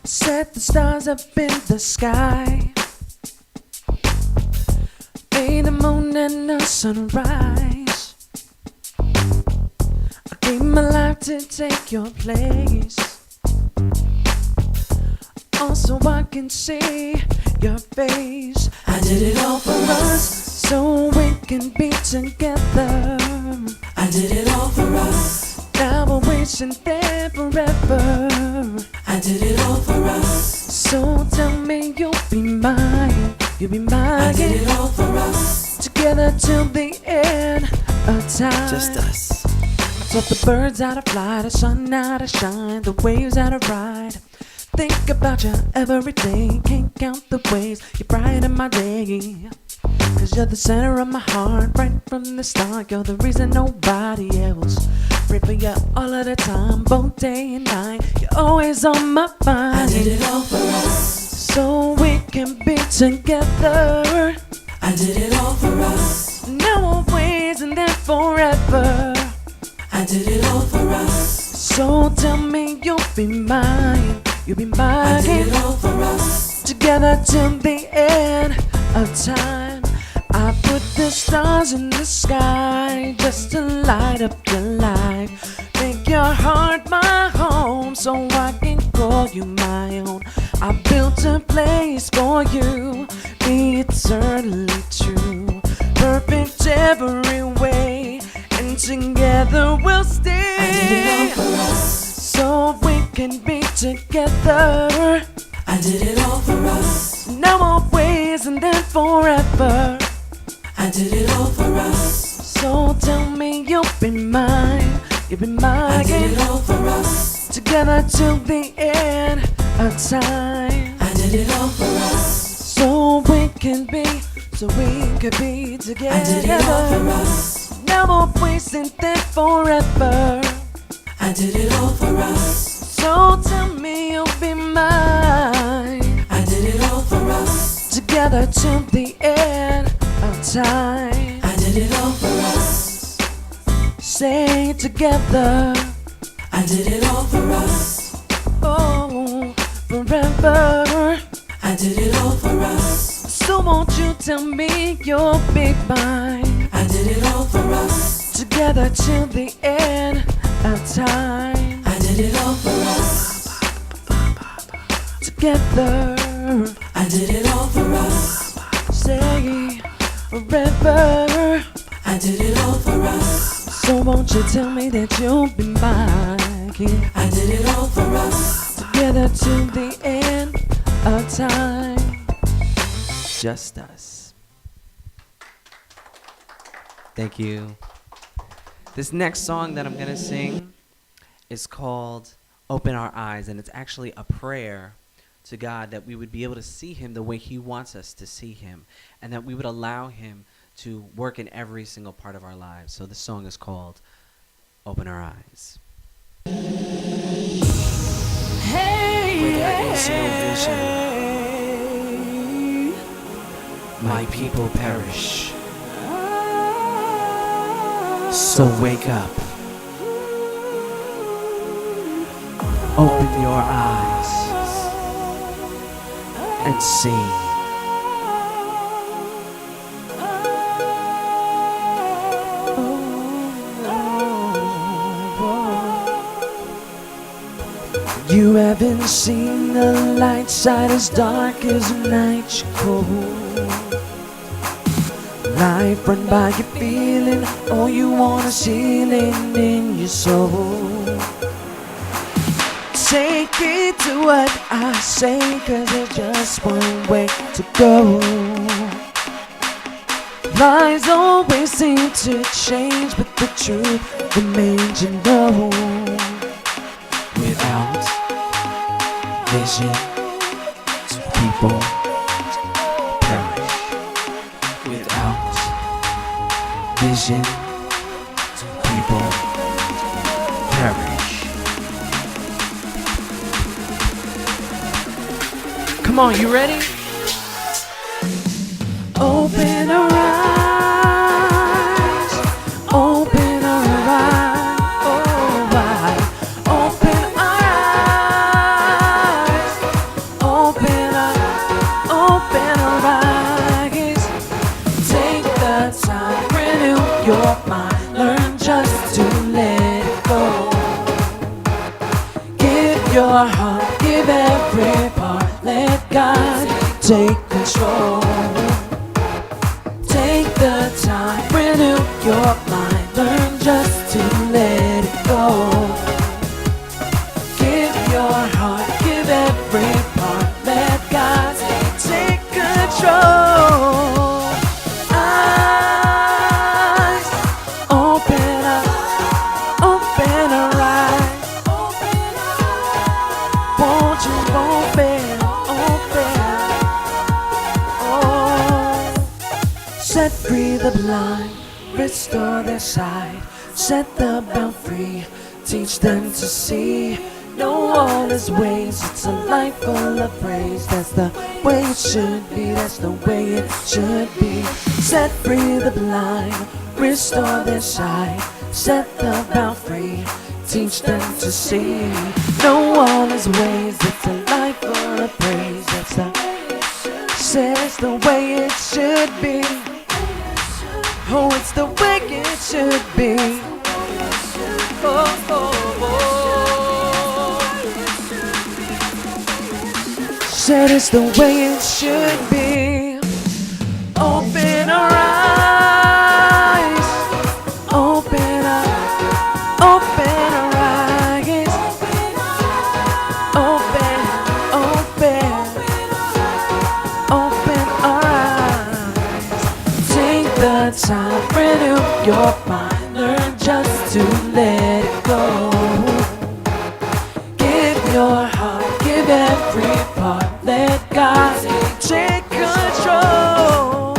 Speaker 4: Set the stars up in the sky, made the moon and the sunrise. I gave my life to take your place, also I can see your face. I did it all for us, so we can be together. I did it all for us, now we're wishing there forever. I did it all for us, so tell me you'll be mine, you'll be mine. I did it all for us, together till the end of time. Just us. I taught the birds how to fly, the sun how to shine, the waves how to ride. Think about you every day, can't count the ways you brighten my day. Cause you're the center of my heart, right from the start. You're the reason nobody else. Pray for you all of the time, both day and night. You're always on my mind. I did it all for us, so we can be together. I did it all for us, now always and then forever. I did it all for us, so tell me you'll be mine, you'll be mine. I did it all for us, together till the end of time. I put the stars in the sky just to light up your life. Make your heart my home so I can call you my own. I built a place for you, be eternally true. Perfect every way, and together we'll stay. I did it all for us, so we can be together. I did it all for us, now always and then forever. I did it all for us, so tell me you'll be mine, you'll be mine. I did it all for us, together till the end of time. I did it all for us, so we can be together. I did it all for us, now always and then forever. I did it all for us, so tell me you'll be mine. I did it all for us, together till the end of time. I did it all for us, say it together. I did it all for us, oh, forever. I did it all for us, so won't you tell me you'll be mine. I did it all for us, together till the end of time. I did it all for us, together. I did it all for us, say forever. I did it all for us, so won't you tell me that you'll be mine. I did it all for us, together till the end of time.
Speaker 3: Just us. Thank you. This next song that I'm going to sing is called Open Our Eyes, and it's actually a prayer to God that we would be able to see Him the way He wants us to see Him, and that we would allow Him to work in every single part of our lives. So this song is called Open Our Eyes.
Speaker 4: Hey,
Speaker 3: Where there is no vision, my people perish. So wake up, open your eyes,
Speaker 4: and see. You haven't seen the light side as dark as night you're cold. Life run by you feeling all you want is healing in your soul. Take it to what I say, 'cause there's just one way to go. Lies always seem to change, but the truth remains, you know. Without vision, people perish. Without vision, people perish. Come on, you ready? Open our eyes, open our eyes, oh wide. Open our eyes, open our eyes. Take the time, renew your mind, learn just to let it go. Give your heart, give every part, let God take control. Take the time, renew your mind, learn just to let it go. Give your heart, give every part, let God take control. Eyes, open up, open our eyes. Won't you open, open, oh. Set free the blind, restore their sight, set the bound free, teach them to see. Know all his ways, it's a life full of praise. That's the way it should be, that's the way it should be. Set free the blind, restore their sight, set the bound free, teach them to see. Know all his ways, it's a life full of praise. That's the says the way it should be. Oh, it's the way it should be. Oh, oh, oh. Said it's the way it should be. Open our eyes, open our eyes, open our eyes. Take the time, renew your mind, learn just to let it go. Give your heart, give every part, let God take control.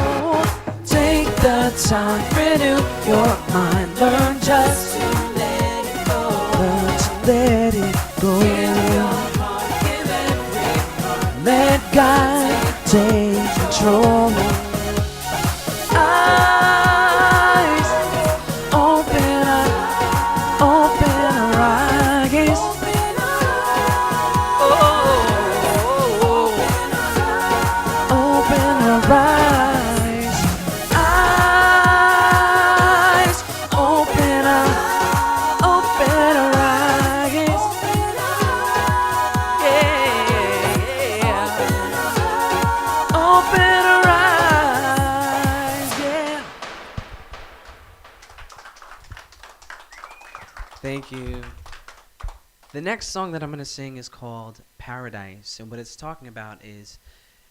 Speaker 4: Take the time, renew your mind, learn just to let it go. Learn to let it go. Give your heart, give every part, let God take control. Eyes, open our eyes. Oh, open our eyes. Eyes, open our eyes. Yeah. Open our eyes, yeah.
Speaker 11: Thank you. The next song that I'm going to sing is called Paradise. And what it's talking about is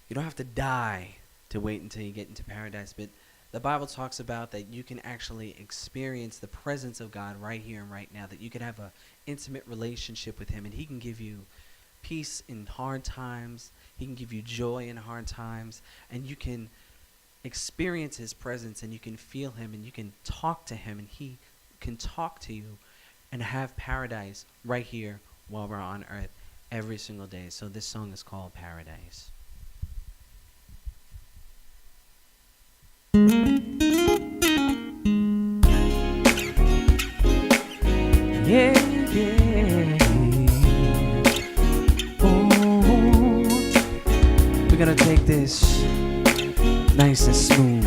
Speaker 11: you don't have to die to wait until you get into paradise. But the Bible talks about that you can actually experience the presence of God right here and right now. That you can have an intimate relationship with him. And he can give you peace in hard times. He can give you joy in hard times. And you can experience his presence. And you can feel him. And you can talk to him. And he can talk to you. And have paradise right here while we're on earth every single day. So this song is called Paradise.
Speaker 4: Yeah, yeah. Oh,
Speaker 11: gonna take this nice and smooth.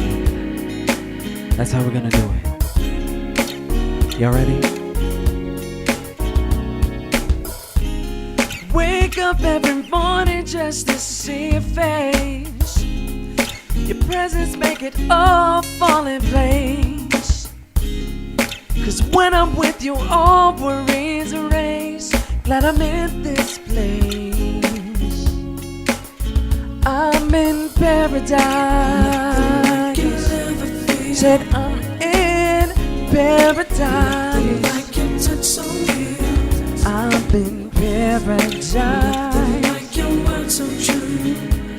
Speaker 11: That's how we're gonna do it. Y'all ready? Wake up every morning just to see your face. Your presence make it all fall in place. 'Cause when I'm with you, all worries erase. Glad I'm in this place. I'm in paradise. Said I'm in paradise. I'm in paradise.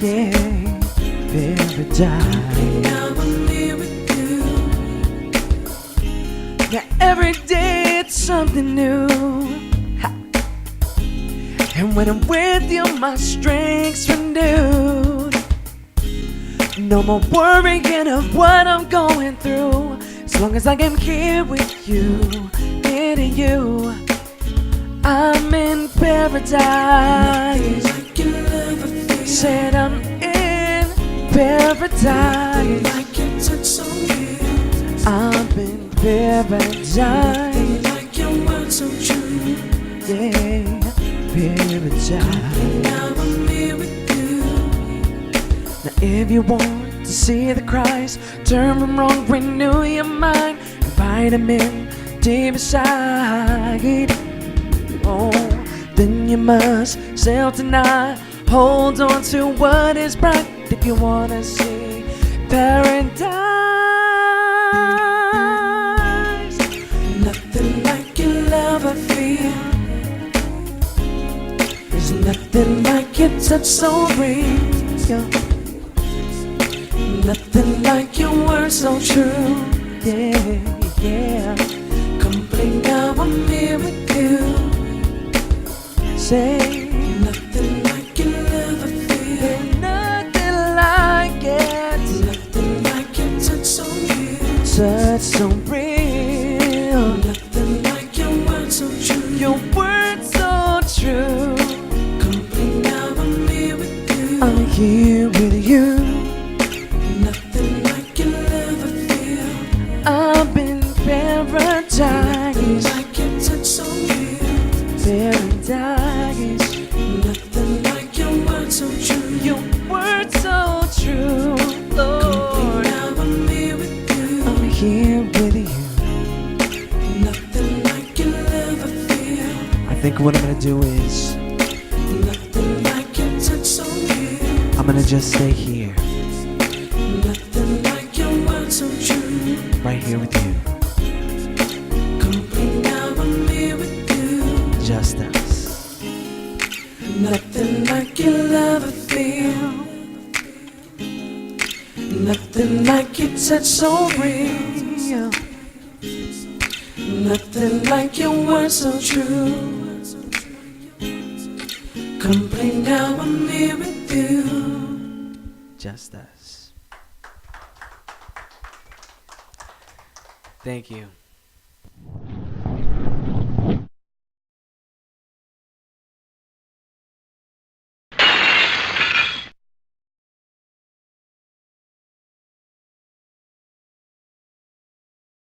Speaker 11: Yeah, paradise. Now every day it's something new. Ha. And when I'm with you, my strength's renewed. No more worrying of what I'm going through. As long as I am here with you, near to you, I'm in paradise. Said I'm in paradise. I'm in paradise. Yeah, paradise. Now if you want to see the Christ, turn from wrong, renew your mind, invite him in deep inside. Oh, then you must self deny. Hold on to what is bright if you wanna see paradise. Nothing like your love I feel. There's nothing like your touch so real. Nothing like your words so true. Yeah, yeah. Complete now I'm here with you. Say nothing like your love I feel. Nothing like it. Nothing like your touch so real. Touch so real. Nothing like your words so true. Your words so true. Complete now I'm here with you. I'm here with you. Nothing like your love I feel. I'm in paradise. Nothing like your touch so real. Paradise. Nothing like your words so true. Your words so true, Lord. Now I'm here with you. I'm here with you. Nothing like your love I feel. I think what I'm gonna do is nothing like your touch so real. I'm gonna just stay here. Nothing like your words so true. Right here with you. Complete now I'm here with you. Just us. Nothing like your love I feel. Nothing like your touch so real. Nothing like your words so true. Complete now I'm here with you. Just us. Thank you.